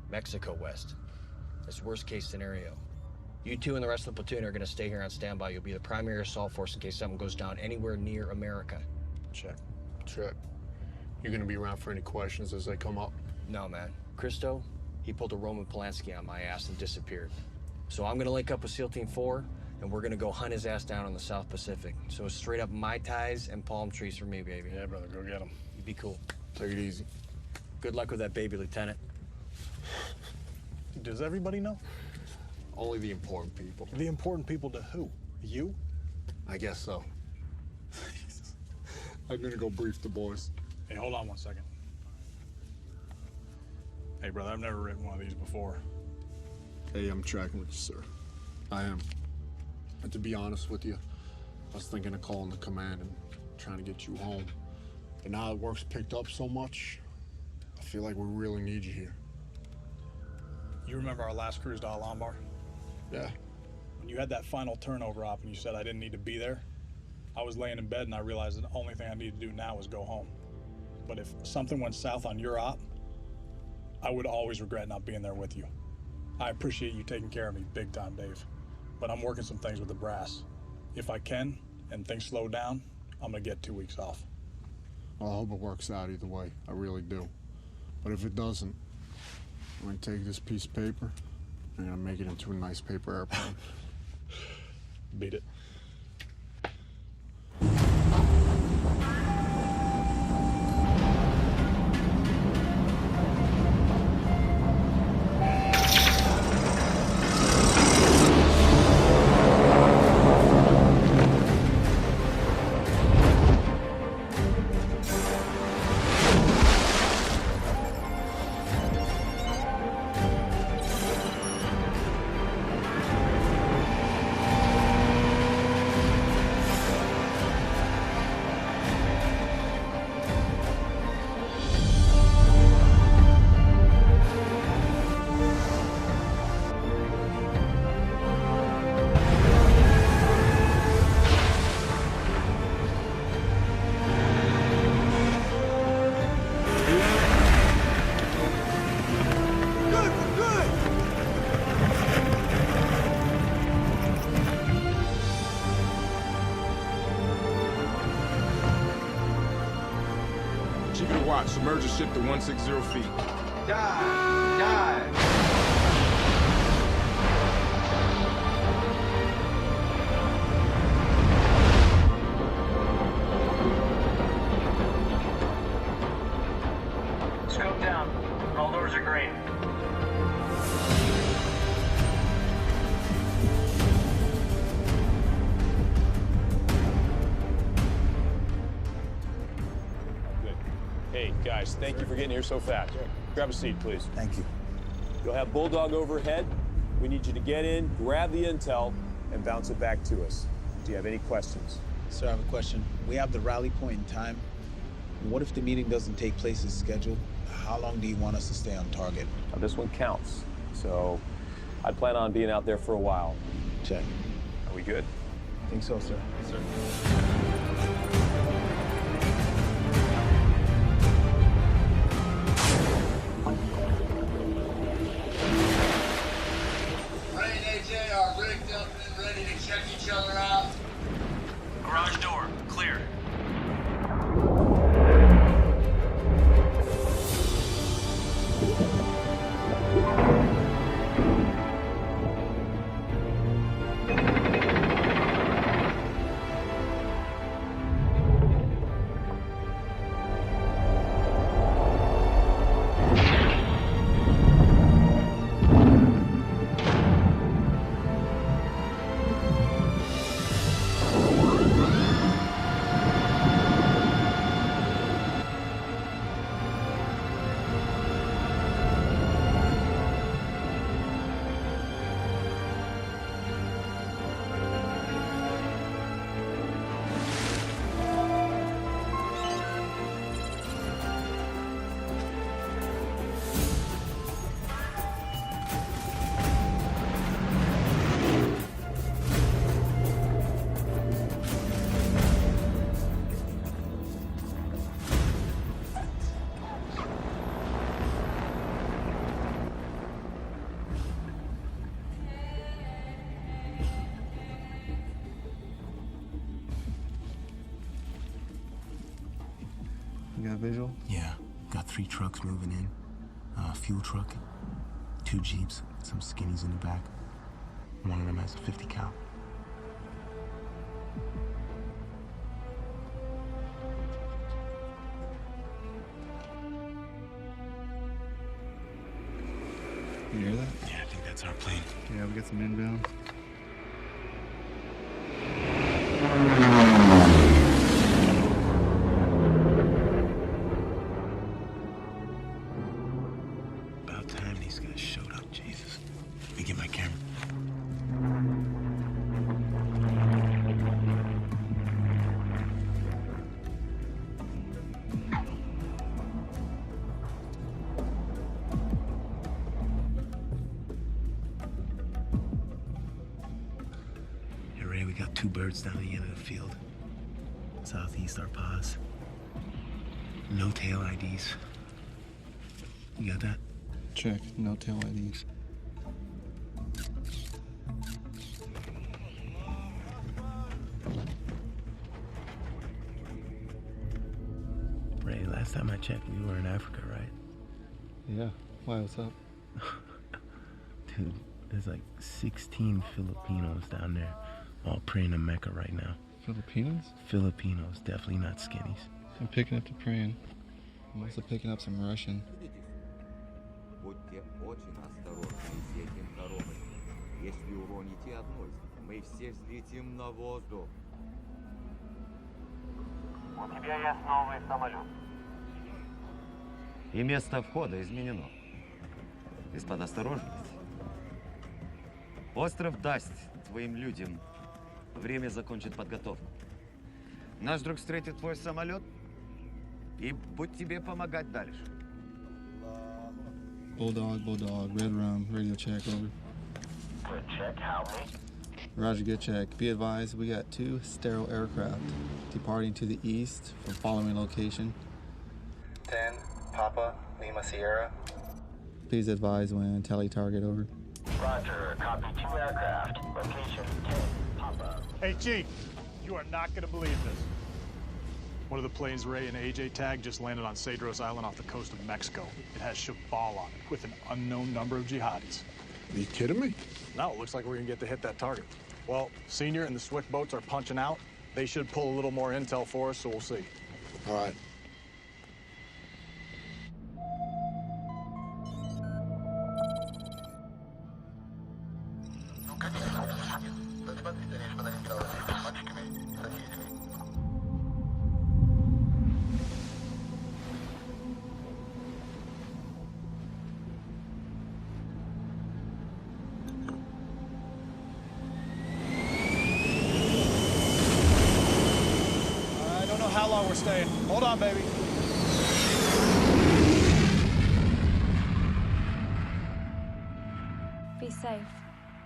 Mexico west. That's worst case scenario. You two and the rest of the platoon are gonna stay here on standby. You'll be the primary assault force in case something goes down anywhere near America. Check. Check. You gonna be around for any questions as they come up? No, man. Cristo, he pulled a Roman Polanski on my ass and disappeared. So I'm gonna link up with SEAL Team 4, and we're gonna go hunt his ass down in the South Pacific. So it's straight up Mai Tais and palm trees for me, baby. Yeah, brother, go get him. You be cool. Take it easy. Good luck with that baby, Lieutenant. Does everybody know? Only the important people. The important people to who? You? I guess so. I'm gonna go brief the boys. Hey, hold on 1 second. Hey, brother, I've never written one of these before. Hey, I'm tracking with you, sir. I am. And to be honest with you, I was thinking of calling the command and trying to get you home. But now that work's picked up so much, I feel like we really need you here. You remember our last cruise to Al-Anbar? Yeah. When you had that final turnover op and you said I didn't need to be there, I was laying in bed and I realized that the only thing I needed to do now was go home. But if something went south on your op, I would always regret not being there with you. I appreciate you taking care of me big time, Dave. But I'm working some things with the brass. If I can, and things slow down, I'm gonna get 2 weeks off. Well, I hope it works out either way. I really do. But if it doesn't, I'm gonna take this piece of paper and I'm gonna make it into a nice paper airplane. Beat it. Submerge the ship to 160 feet. Dive! Dive! Scope down. All doors are green. Hey, guys, thank you for getting here so fast. Grab a seat, please. Thank you. You'll have Bulldog overhead. We need you to get in, grab the intel, and bounce it back to us. Do you have any questions? Sir, I have a question. We have the rally point in time. What if the meeting doesn't take place as scheduled? How long do you want us to stay on target? Now, this one counts, so I'd plan on being out there for a while. Check. Are we good? I think so, sir. Yes, sir. Ray and AJ are rigged up and ready to check each other out. Garage door, clear. You got a visual? Yeah, got 3 trucks moving in. A fuel truck, 2 Jeeps, some skinnies in the back. One of them has a 50 cal. You hear that? Yeah, I think that's our plane. Yeah, we got some inbound. About time these guys showed up, Jesus. Let me get my camera. Hey, Ray, we got 2 birds down the end of the field. Southeast our pause. No tail IDs. You got that? Check. No tail IDs. Ray, last time I checked, we were in Africa, right? Yeah. Why? What's up? Dude, there's like 16 Filipinos down there, all praying to Mecca right now. Filipinos? Filipinos, definitely not skinnies. I'm picking up the praying. I'm also picking up some Russian. Будьте очень осторожны с этим коробой. Если уроните одну из них, мы все взлетим на воздух. У тебя есть новый самолет. И место входа изменено. Господа, осторожность. Остров даст твоим людям время закончить подготовку. Наш друг встретит твой самолет и будет тебе помогать дальше. Bulldog, Red Rum, radio check, over. Good check, how many? Roger, good check. Be advised, we got 2 sterile aircraft departing to the east from following location. 10, Papa, Lima Sierra. Please advise when tally target, over. Roger, copy 2 aircraft. Location 10, Papa. Hey, Chief, you are not going to believe this. One of the planes Ray and AJ tagged just landed on Cedros Island off the coast of Mexico. It has Shabal on it with an unknown number of jihadis. Are you kidding me? No, it looks like we're going to get to hit that target. Well, Senior and the Swift boats are punching out. They should pull a little more intel for us, so we'll see. All right. I don't know how long we're staying. Hold on, baby. safe.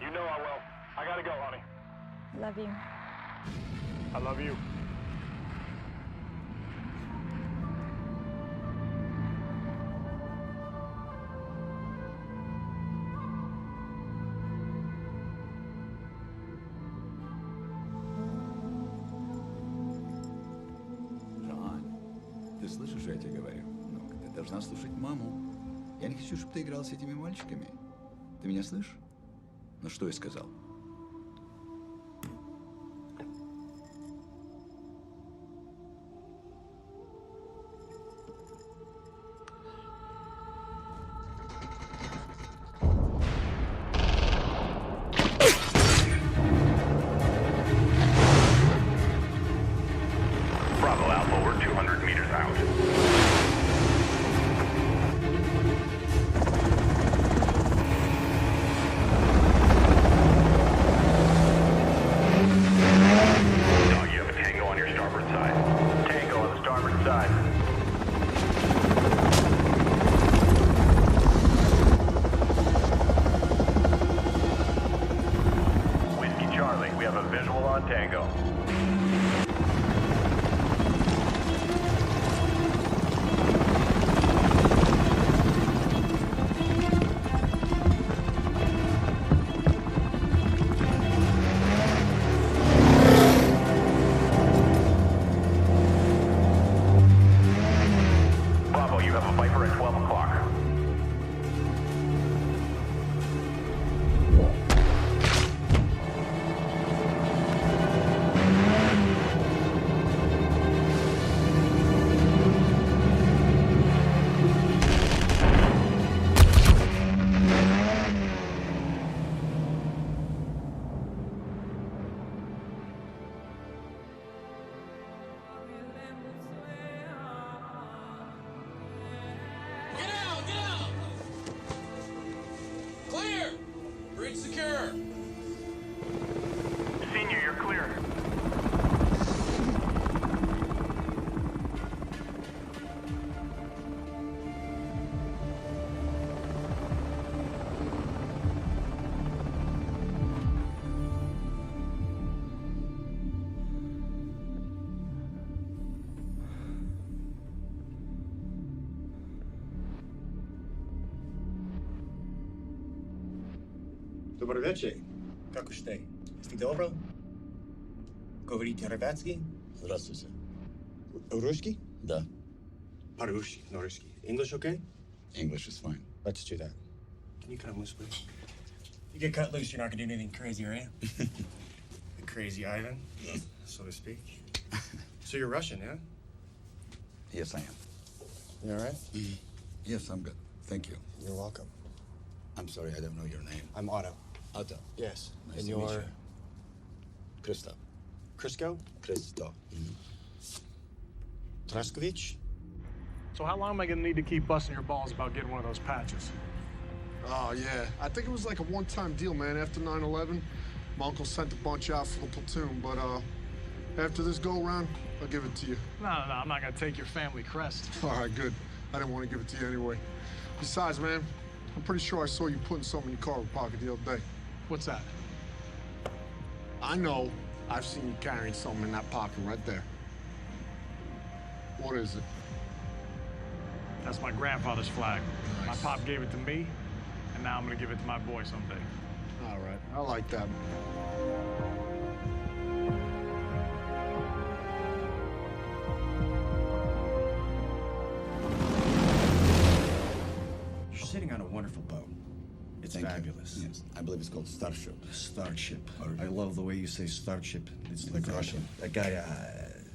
You know I will. I gotta go, honey. Love you. I love you. Ты слышишь, что я тебе говорю? Ну, ты должна слушать маму. Я не хочу, чтобы ты играл с этими мальчиками. Ты меня слышишь? Ну, что я сказал? Bravo Alpha, we're 200 meters out. Dog, you have a Tango on your starboard side. Tango on the starboard side. Whiskey Charlie, we have a visual on Tango. Bravo, you have a Viper at 12 o'clock. Get out! Get out! Clear! Bridge secure. Senior, you're clear. Добрый вечер. Как уж ты? Если добро? Говорите ребятский? Здравствуйте. Русский? Да. По-русски, no русский. English okay? English is fine. Let's do that. Can you cut loose, please? You get cut loose, you're not gonna do anything crazy, are you? Crazy Ivan, so to speak. So you're Russian, yeah? Yes, I am. You all right? Yes, I'm good. Thank you. You're welcome. I'm sorry, I don't know your name. I'm Otto. Otto. Yes. Nice And to meet you're you. Christo. Crisco? Christo. Traskovich? So how long am I gonna need to keep busting your balls about getting one of those patches? Oh, yeah. I think it was like a one-time deal, man. After 9/11, my uncle sent a bunch out for the platoon, but after this go-around, I'll give it to you. No, I'm not gonna take your family crest. All right, good. I didn't want to give it to you anyway. Besides, man, I'm pretty sure I saw you putting something in your cargo pocket the other day. What's that? I know. I've seen you carrying something in that pocket right there. What is it? That's my grandfather's flag. My pop gave it to me, and now I'm gonna give it to my boy someday. All right, I like that. You're sitting on a wonderful boat. It's Thank you. fabulous. Yes, I believe it's called Starship. Starship. I love the way you say Starship. It's like Russian. That guy,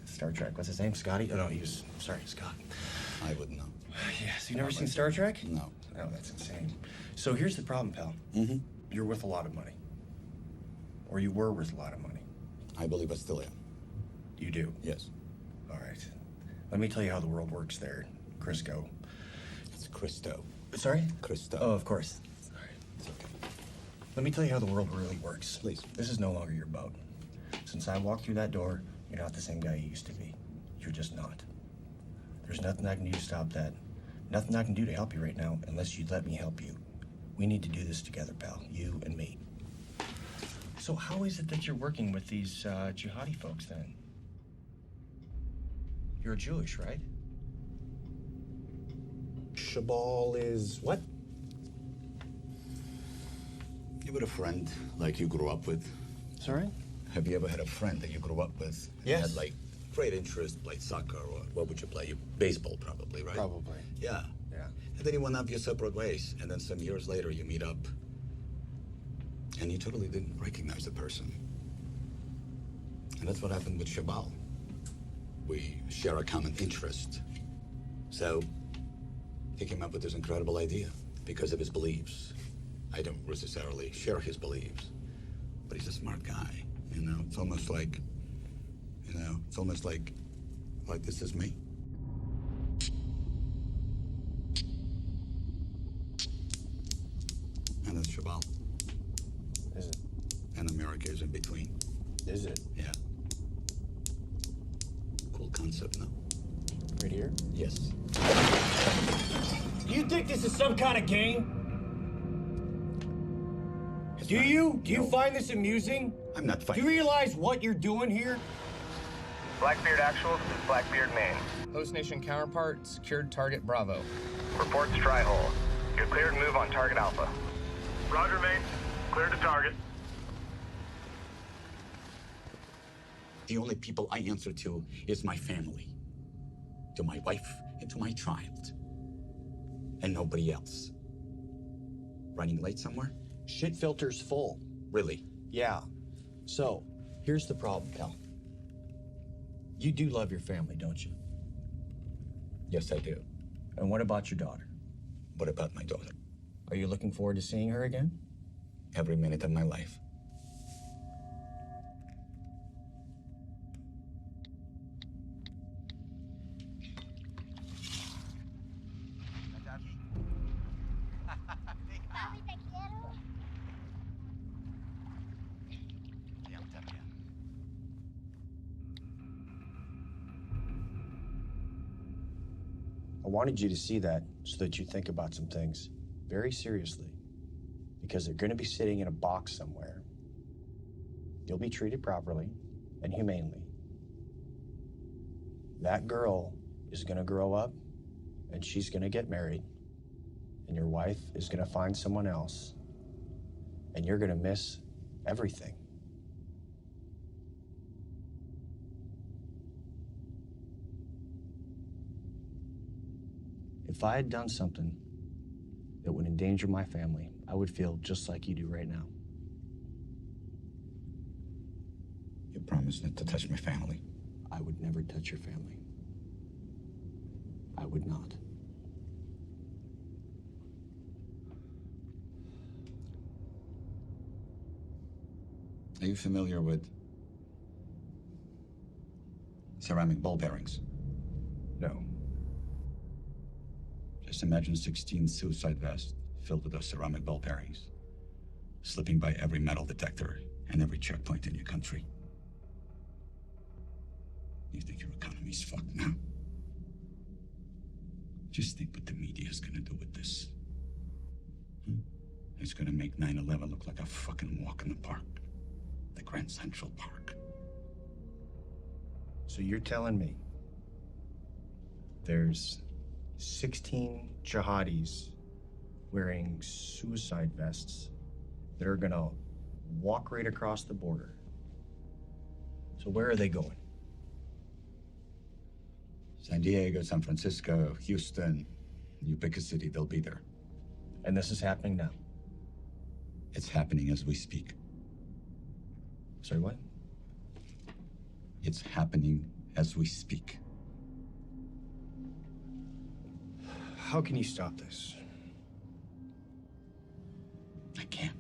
Star Trek. What's his name? Scotty? Oh, no, he was. Sorry, Scott. I wouldn't know. Yes. You've never seen Star Trek? No. Oh, that's insane. So here's the problem, pal. Mm-hmm. You're worth a lot of money. Or you were worth a lot of money. I believe I still am. You do? Yes. All right. Let me tell you how the world works there, Crisco. It's Christo. Sorry? Christo. Oh, of course. Sorry. It's okay. Let me tell you how the world really works. Please. This is no longer your boat. Since I walked through that door, you're not the same guy you used to be. You're just not. There's nothing I can do to stop that. Nothing I can do to help you right now unless you'd let me help you. We need to do this together, pal. You and me. So how is it that you're working with these jihadi folks, then? You're Jewish, right? Shabal is what? You had a friend like you grew up with? Sorry? Have you ever had a friend that you grew up with? Yes. You had, like, great interest, played soccer, or what would you play? Baseball, probably, right? Probably. Yeah. Yeah. And then you went off your separate ways, and then some years later you meet up, and you totally didn't recognize the person. And that's what happened with Shabal. We share a common interest. So he came up with this incredible idea because of his beliefs. I don't necessarily share his beliefs, but he's a smart guy. You know, it's almost like, like this is me. And that's Shabal. Is it? And America is in between. Is it? Yeah. Cool concept, no? Right here? Yes. You think this is some kind of game? Do you find this amusing? I'm not Do fighting. you realize what you're doing here? Blackbeard Actual, this is Blackbeard Maine. Host Nation counterpart, secured target Bravo. Reports dry hole. You're cleared to move on target Alpha. Roger, Maine. Cleared to target. The only people I answer to is my family. To my wife and to my child. And nobody else. Running late somewhere? Shit filter's full. Really? Yeah. So, here's the problem, pal. You do love your family, don't you? Yes, I do. And what about your daughter? What about my daughter? Are you looking forward to seeing her again? Every minute of my life. I wanted you to see that so that you think about some things very seriously. Because they're going to be sitting in a box somewhere. You'll be treated properly and humanely. That girl is going to grow up and she's going to get married. And your wife is going to find someone else. And you're going to miss everything. If I had done something that would endanger my family, I would feel just like you do right now. You promised not to touch my family. I would never touch your family. I would not. Are you familiar with ceramic ball bearings? No. Just imagine 16 suicide vests filled with those ceramic ball bearings, slipping by every metal detector and every checkpoint in your country. You think your economy's fucked now? Just think what the media's gonna do with this. It's gonna make 9/11 look like a fucking walk in the park. The Grand Central Park. So you're telling me there's 16 jihadis wearing suicide vests that are gonna walk right across the border. So where are they going? San Diego, San Francisco, Houston, you pick a city, they'll be there. And this is happening now? It's happening as we speak. Sorry, what? It's happening as we speak. How can you stop this? I can't.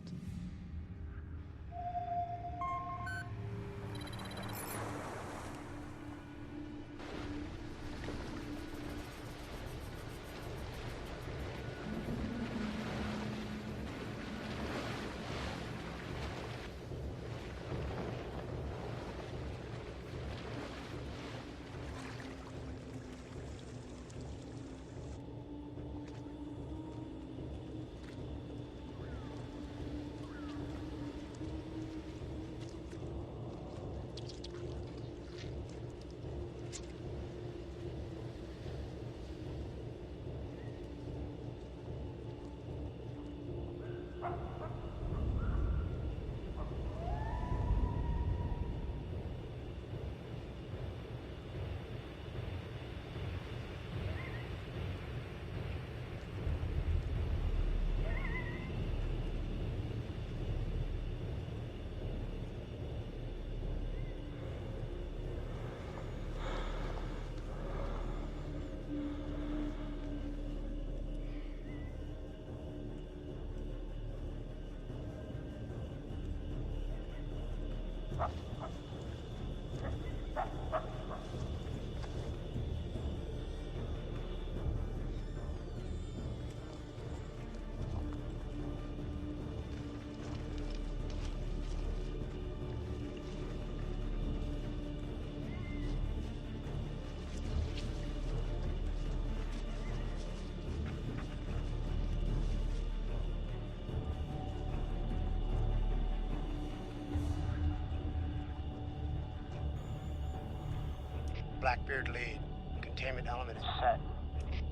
Blackbeard lead. Containment element is set.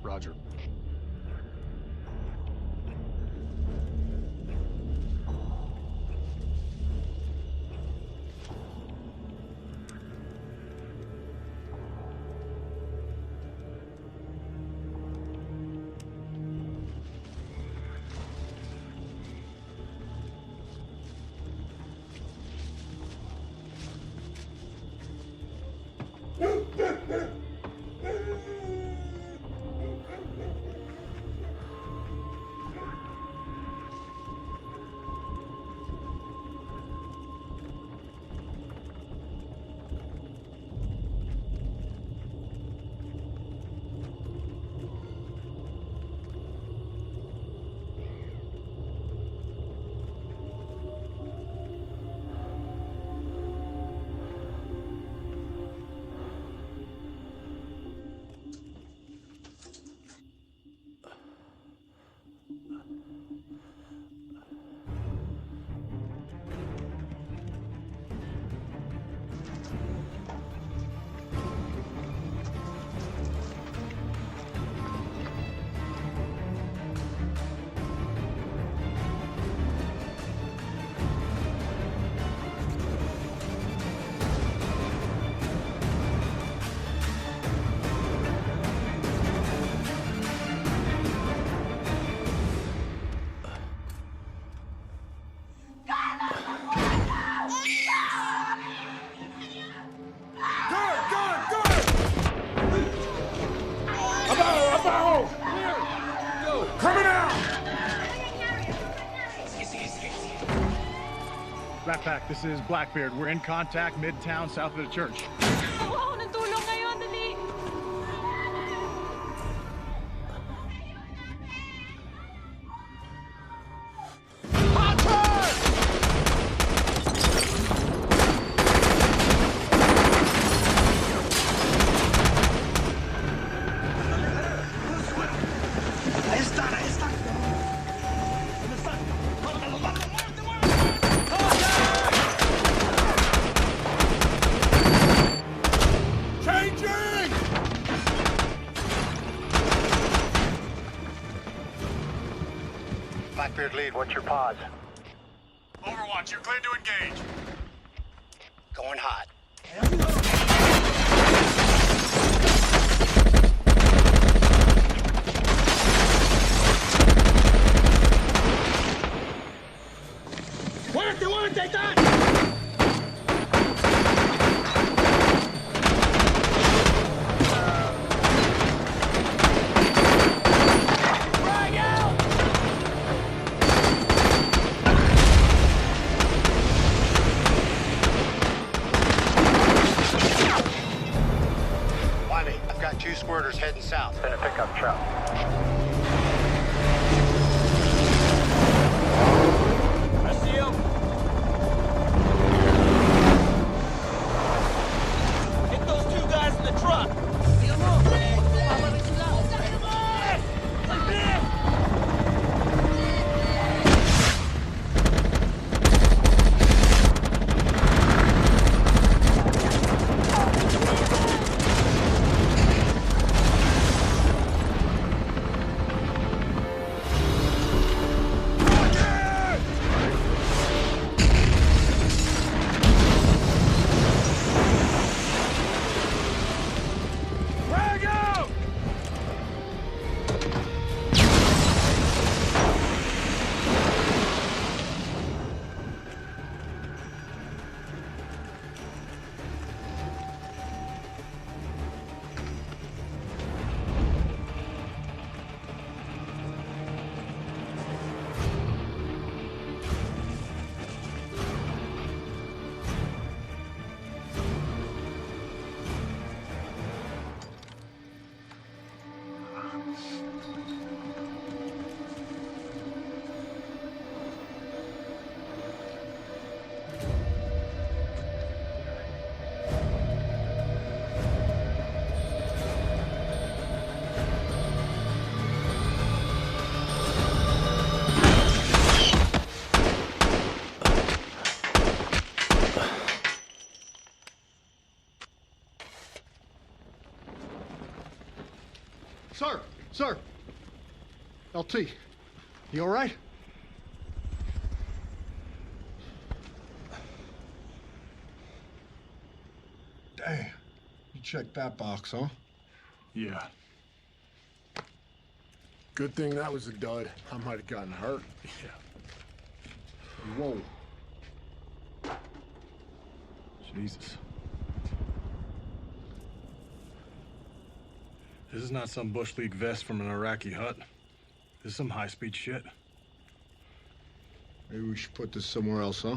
Roger. Rat Pack, this is Blackbeard. We're in contact midtown south of the church. Ako ng tulong ngayon, dali! Blackbeard lead, what's your pause? Overwatch, you're cleared to engage. Going hot. ¡Muévete, muévete! ¡Ahí está! I've got 2 squirters heading south. Been a pickup truck. I see him. Hit those 2 guys in the truck. Sir! Sir! LT, you all right? Damn. You checked that box, huh? Yeah. Good thing that was a dud. I might have gotten hurt. Yeah. Whoa. Jesus. This is not some Bush League vest from an Iraqi hut. This is some high-speed shit. Maybe we should put this somewhere else, huh?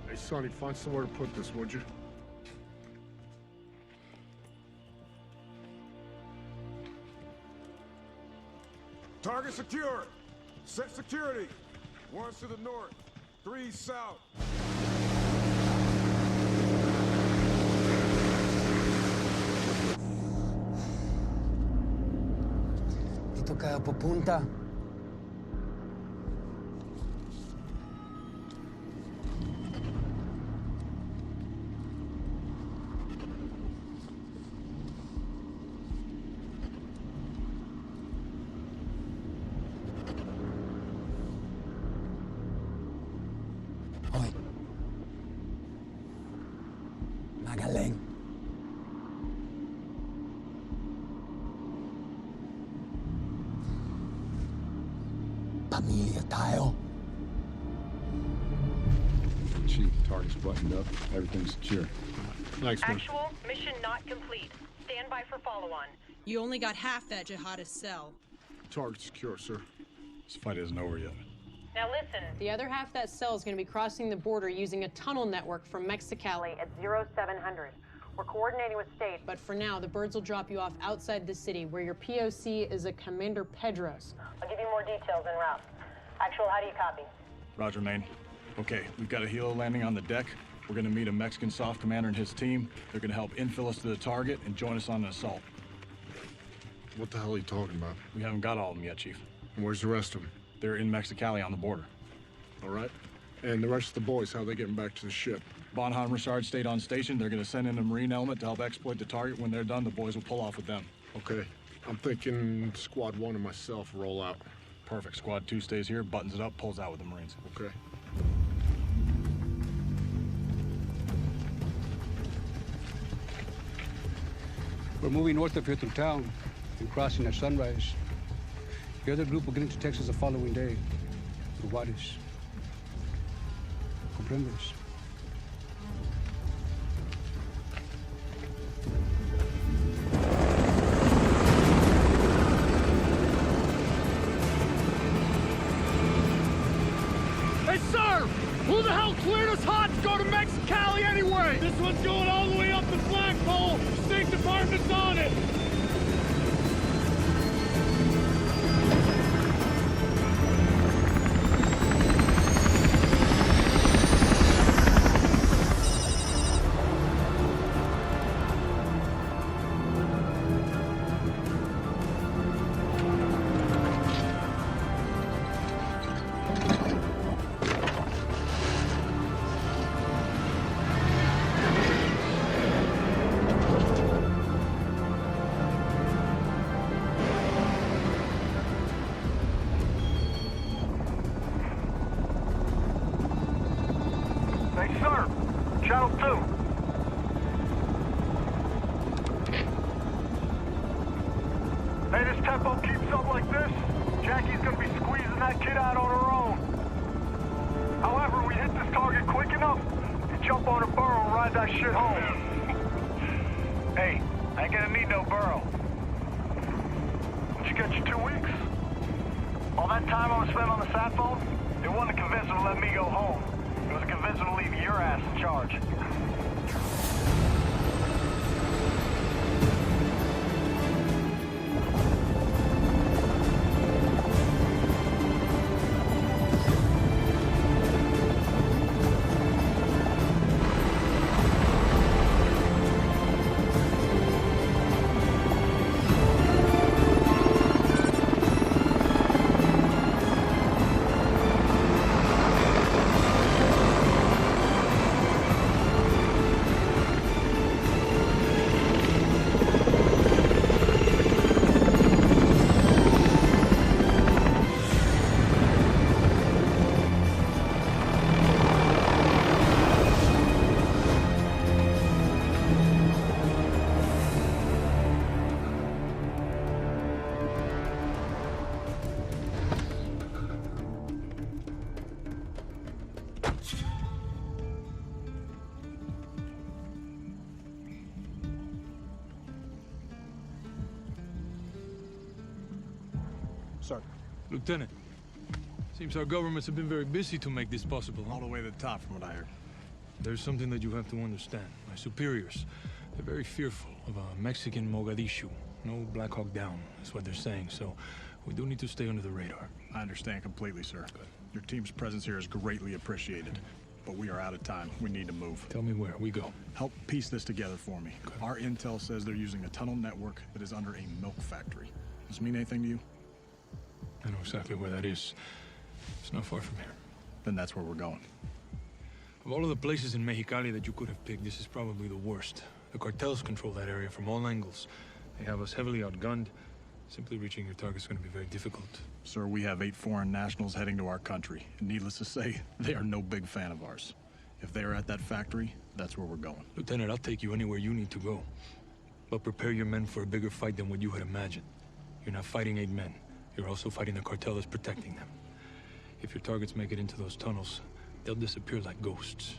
Hey, Sonny, find somewhere to put this, would you? Target secure. Set security. 1 to the north, 3 south. Dito kayo pupunta. Hoy. Magaling. Pamilya tayo. Chief, target's buttoned up. Everything's secure. Thanks, man. Actual, mission not complete. Stand by for follow-on. You only got half that jihadist cell. Target secure, sir. This fight isn't over yet. Now listen, the other half of that cell is going to be crossing the border using a tunnel network from Mexicali at 0700. We're coordinating with state, but for now, the birds will drop you off outside the city, where your POC is a Commander Pedros. I'll give you more details en route. Actual, how do you copy? Roger, Maine. Okay, we've got a helo landing on the deck. We're gonna meet a Mexican soft commander and his team. They're gonna help infill us to the target and join us on an assault. What the hell are you talking about? We haven't got all of them yet, Chief. And where's the rest of them? They're in Mexicali on the border. All right. And the rest of the boys, how are they getting back to the ship? Bonham Richard stayed on station. They're gonna send in a Marine element to help exploit the target. When they're done, the boys will pull off with them. Okay. I'm thinking Squad 1 and myself roll out. Perfect. Squad 2 stays here, buttons it up, pulls out with the Marines. Okay. We're moving north of here through town and crossing at sunrise. The other group will get into Texas the following day. Through Juarez. ¿Comprendes? Hey, sir! Who the hell cleared us hot to go to Mexicali anyway? This one's going all the way up the flagpole. State Department's on it. Hey, sir! Channel 2. Hey, this tempo keeps up like this, Jackie's gonna be squeezing that kid out on her own. However, we hit this target quick enough, you jump on a burro and ride that shit home. Hey, I ain't gonna need no burro. What you got, you 2 weeks? All that time I was spent on the sat phone, it wasn't to convince them to let me go home. It was to convince them to leave your ass in charge. Lieutenant, seems our governments have been very busy to make this possible. All the way to the top, from what I heard. There's something that you have to understand. My superiors, they're very fearful of a Mexican Mogadishu. No Black Hawk down, is what they're saying, so we do need to stay under the radar. I understand completely, sir. Good. Your team's presence here is greatly appreciated. But we are out of time. We need to move. Tell me where. We go. Help piece this together for me. Good. Our intel says they're using a tunnel network that is under a milk factory. Does this mean anything to you? I know exactly where that is. It's not far from here. Then that's where we're going. Of all of the places in Mexicali that you could have picked, this is probably the worst. The cartels control that area from all angles. They have us heavily outgunned. Simply reaching your target's going to be very difficult. Sir, we have 8 foreign nationals heading to our country. And needless to say, they are no big fan of ours. If they are at that factory, that's where we're going. Lieutenant, I'll take you anywhere you need to go. But prepare your men for a bigger fight than what you had imagined. You're not fighting 8 men. You're also fighting the cartel that's protecting them. If your targets make it into those tunnels, they'll disappear like ghosts.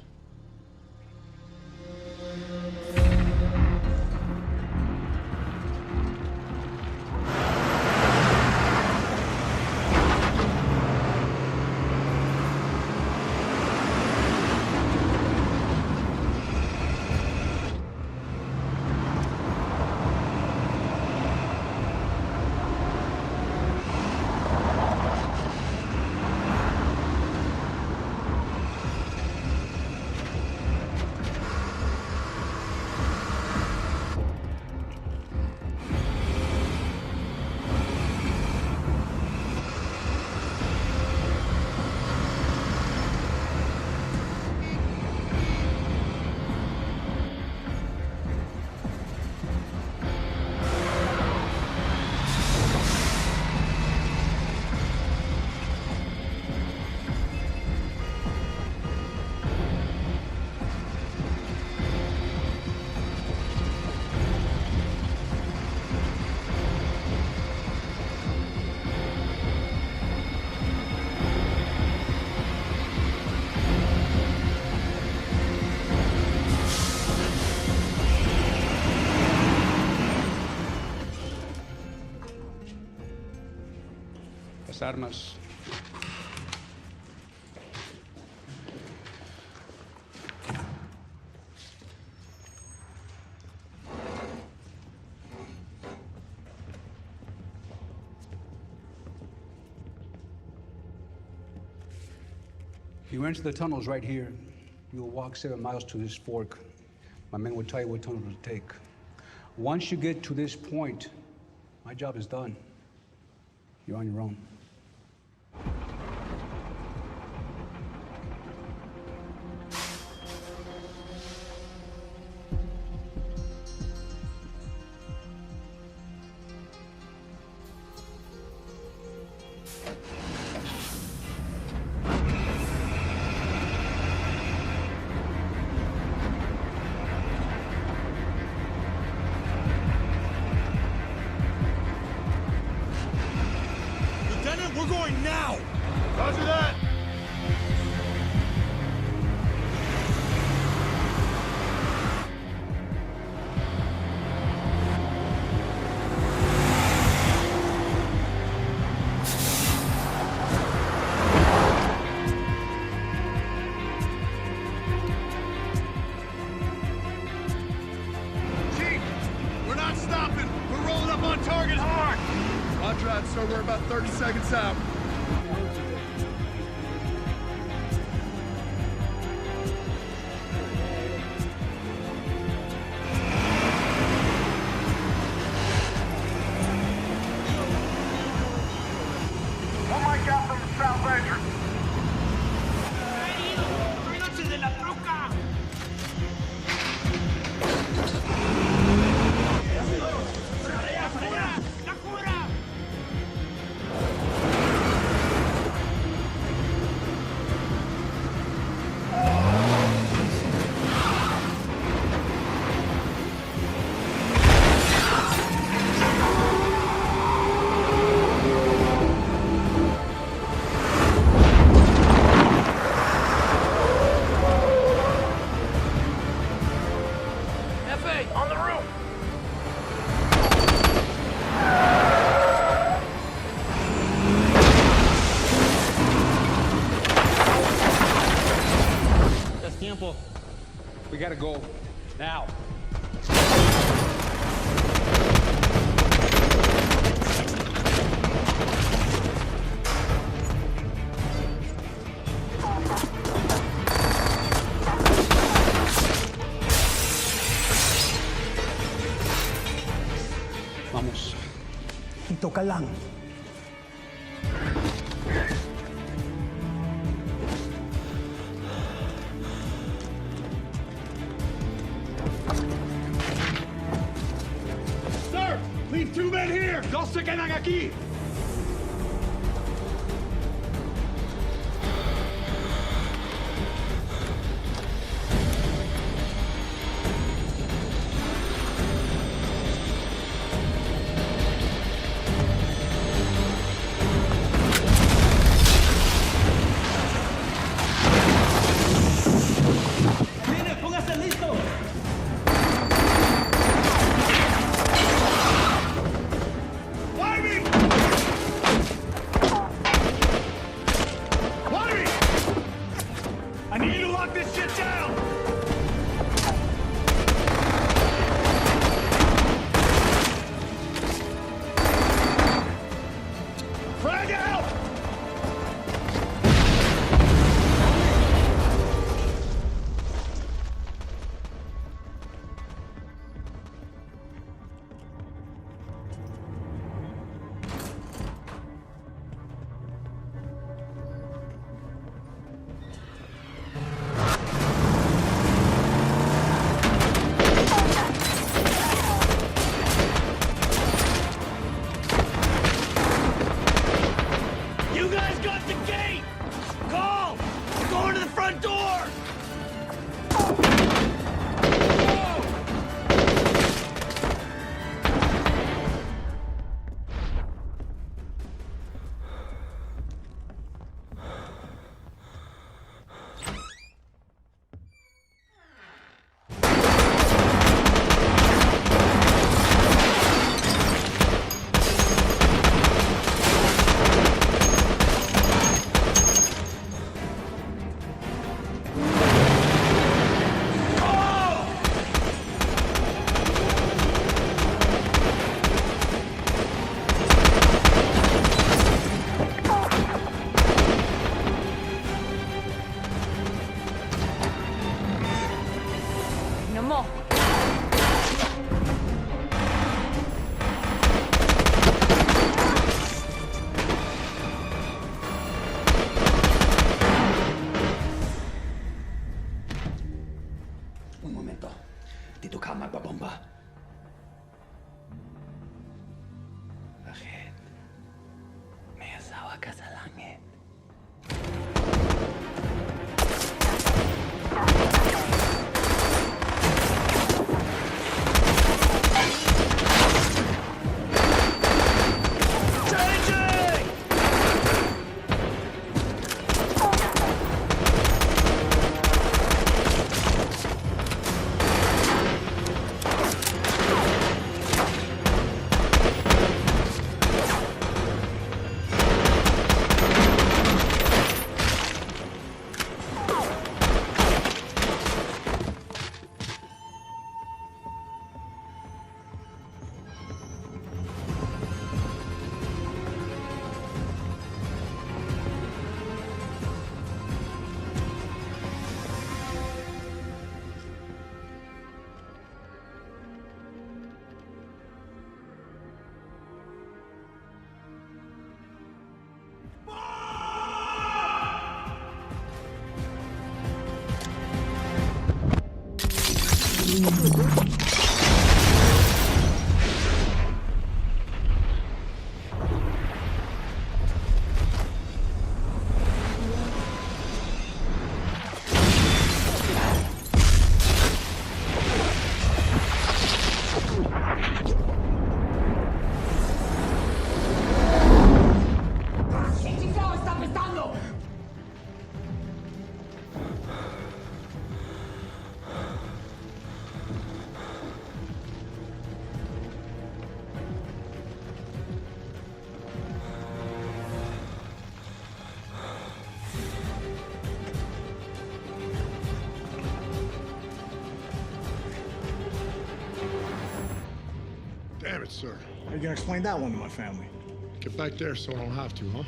Armas. You enter the tunnels right here. You will walk 7 miles to this fork. My men will tell you what tunnel to take. Once you get to this point, my job is done. You're on your own. We're going now! Roger that! Chief, we're not stopping. We're rolling up on target hard. Roger that, sir. We're about 30 seconds out. One mic out from the south entrance. de la troca! gotta go. Now. Vamos. Dito ka lang. Sir! Leave 2 men here! Dos se quedan aquí! I need you to lock this shit down! Frag out! You guys got the gate! Call! Go into the front door! Tingnan mo. Un momento. Dito ka magbabomba. Bakit? May asawa ka sa langit. right, sir. How are you gonna explain that one to my family? Get back there so I don't have to, huh?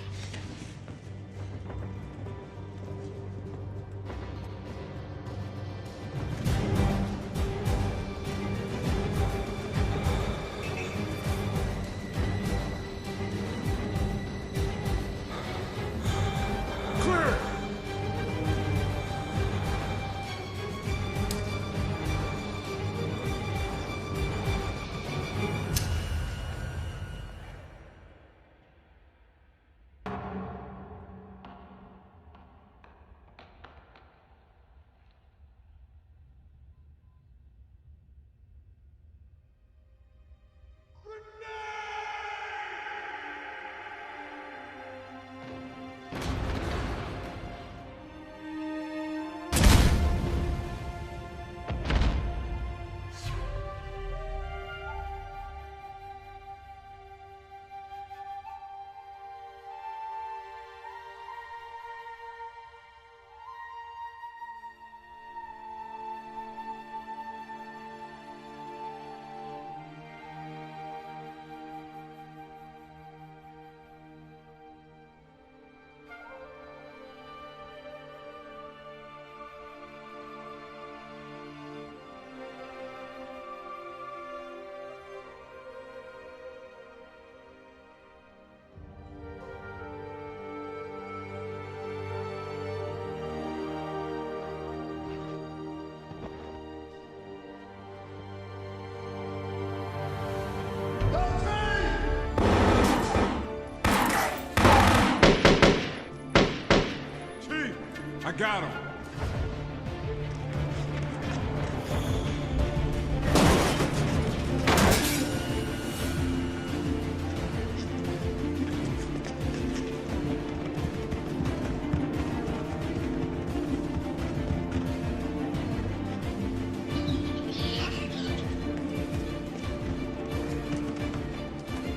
I got him.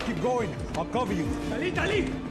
Keep going. I'll cover you. Dali, dali!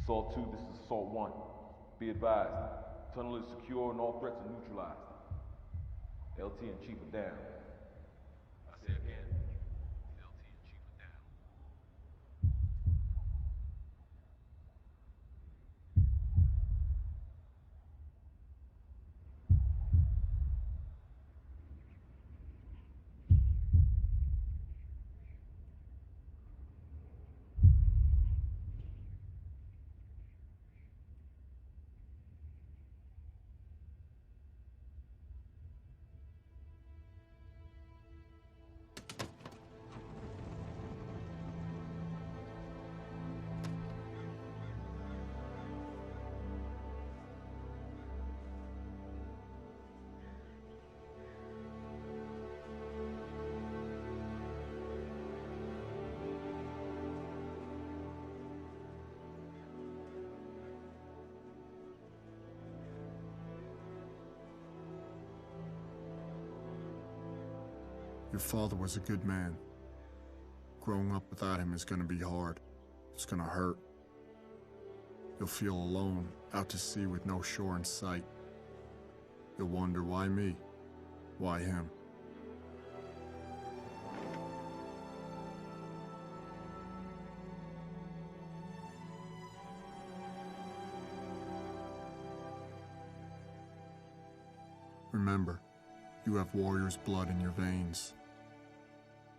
Assault 2, this is Assault 1. Be advised, tunnel is secure and all threats are neutralized. LT and Chief are down. I say again, LT and Chief are down. Your father was a good man. Growing up without him is gonna be hard. It's gonna hurt. You'll feel alone, out to sea with no shore in sight. You'll wonder, why me? Why him? Remember, you have warrior's blood in your veins.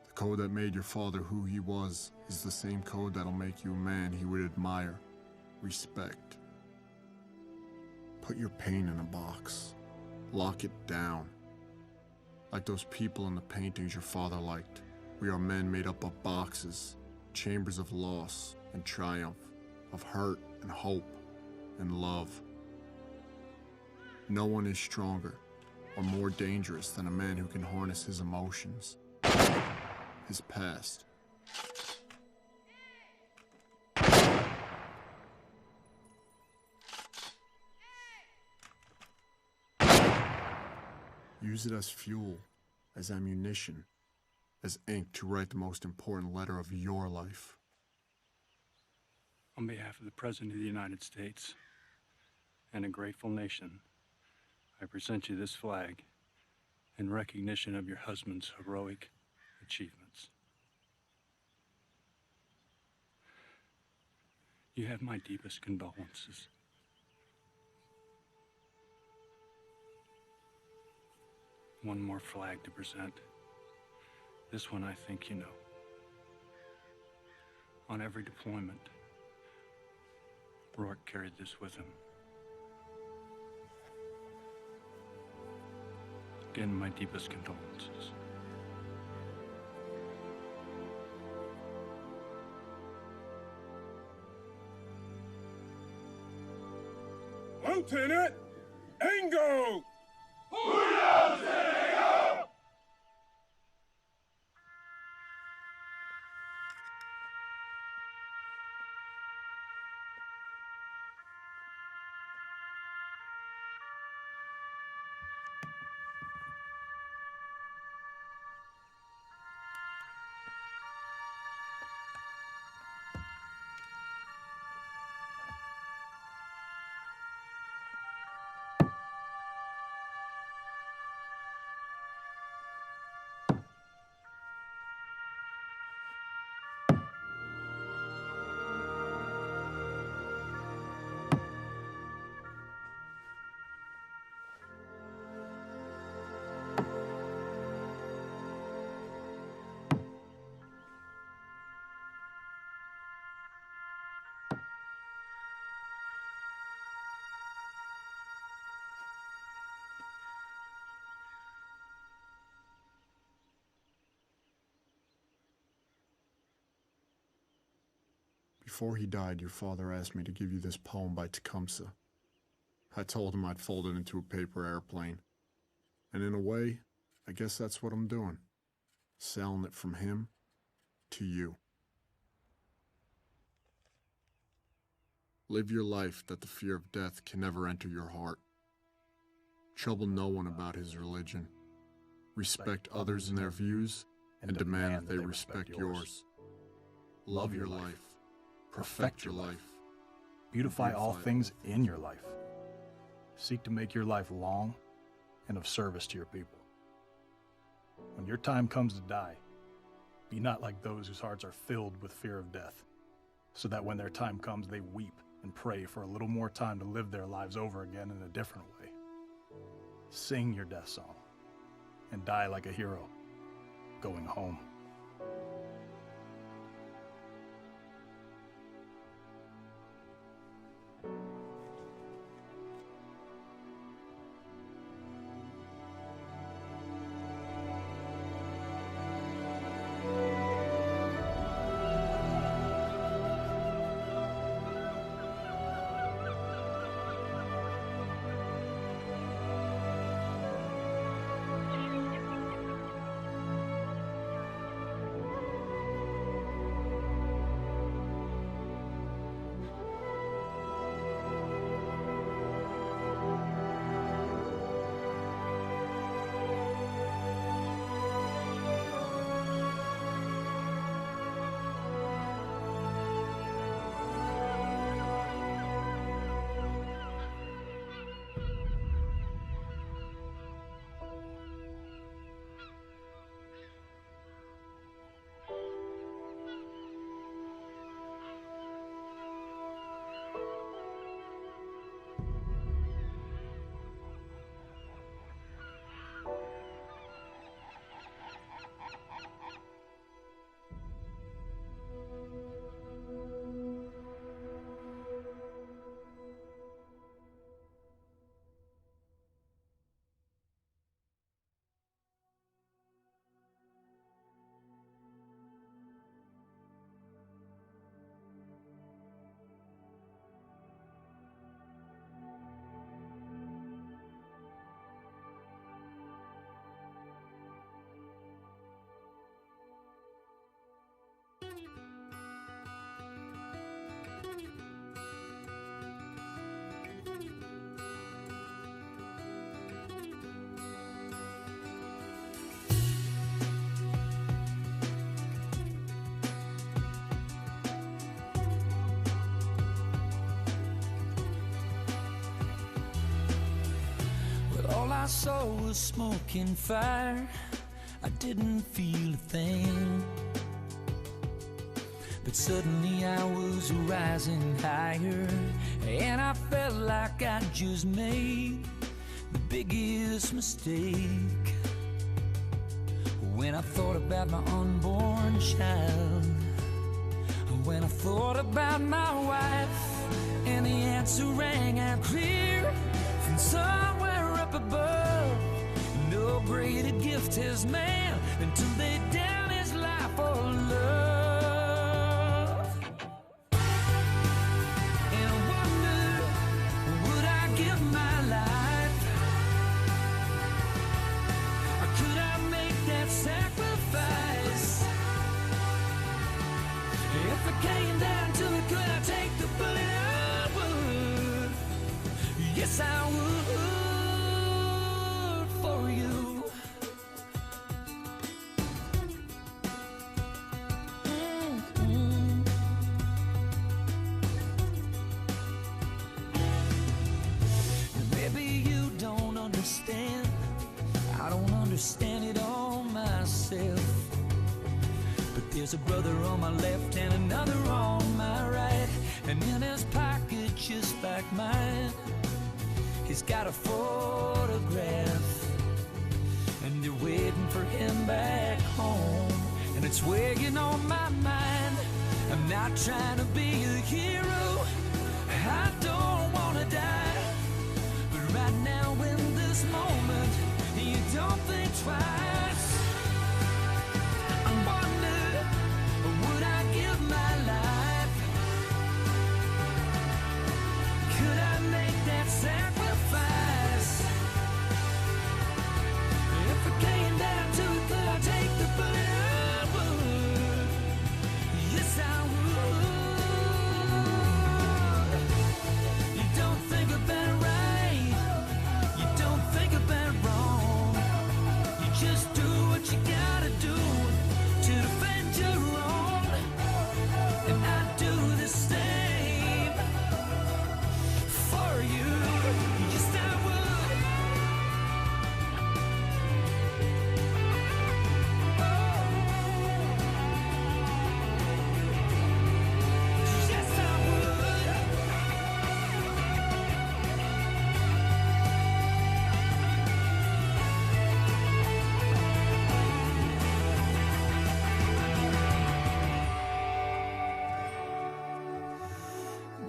The code that made your father who he was is the same code that'll make you a man he would admire, respect. Put your pain in a box. Lock it down. Like those people in the paintings your father liked. We are men made up of boxes, chambers of loss and triumph, of hurt and hope and love. No one is stronger or more dangerous than a man who can harness his emotions, his past. Use it as fuel, as ammunition, as ink to write the most important letter of your life. On behalf of the President of the United States and a grateful nation, I present you this flag in recognition of your husband's heroic achievements. You have my deepest condolences. One more flag to present. This one I think you know. On every deployment, Rourke carried this with him. Again, my deepest condolences. Lieutenant Ango! Before he died, your father asked me to give you this poem by Tecumseh. I told him I'd fold it into a paper airplane. And in a way, I guess that's what I'm doing. Selling it from him to you. Live your life that the fear of death can never enter your heart. Trouble no one about his religion. Respect others and their views, and demand that they respect yours. Love your life. Perfect your life. Beautify all things in your life. Seek to make your life long and of service to your people. When your time comes to die, be not like those whose hearts are filled with fear of death, so that when their time comes, they weep and pray for a little more time to live their lives over again in a different way. Sing your death song and die like a hero, going home. I saw was smoke and fire. I didn't feel a thing. But suddenly I was rising higher, and I felt like I just made the biggest mistake. When I thought about my unborn child, when I thought about my wife, and the answer rang out clear from somewhere up above. No greater gift has man than to lay down his life for love. And I wonder, would I give my life? Or could I make that sacrifice? If it came down to it, could I take the bullet? I would. Yes, I would for you. Maybe you don't understand. I don't understand it all myself. But there's a brother on my left and another on my right, and in his pocket just like mine, he's got a photograph, and they're waiting for him back home. And it's weighing on my mind. I'm not trying to be a hero, I don't wanna die, but right now in this moment, you don't think twice. I wonder, would I give my life? Could I make that sacrifice? If it came down to it, could I take the bullet? I would. Yes, I would. You don't think about it right. You don't think about it wrong. You just do what you gotta do to defend your own. And I do the same for you. Yes, I would. Yes, I would.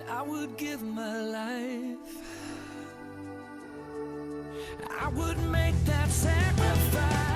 I would give my life. I would make that sacrifice.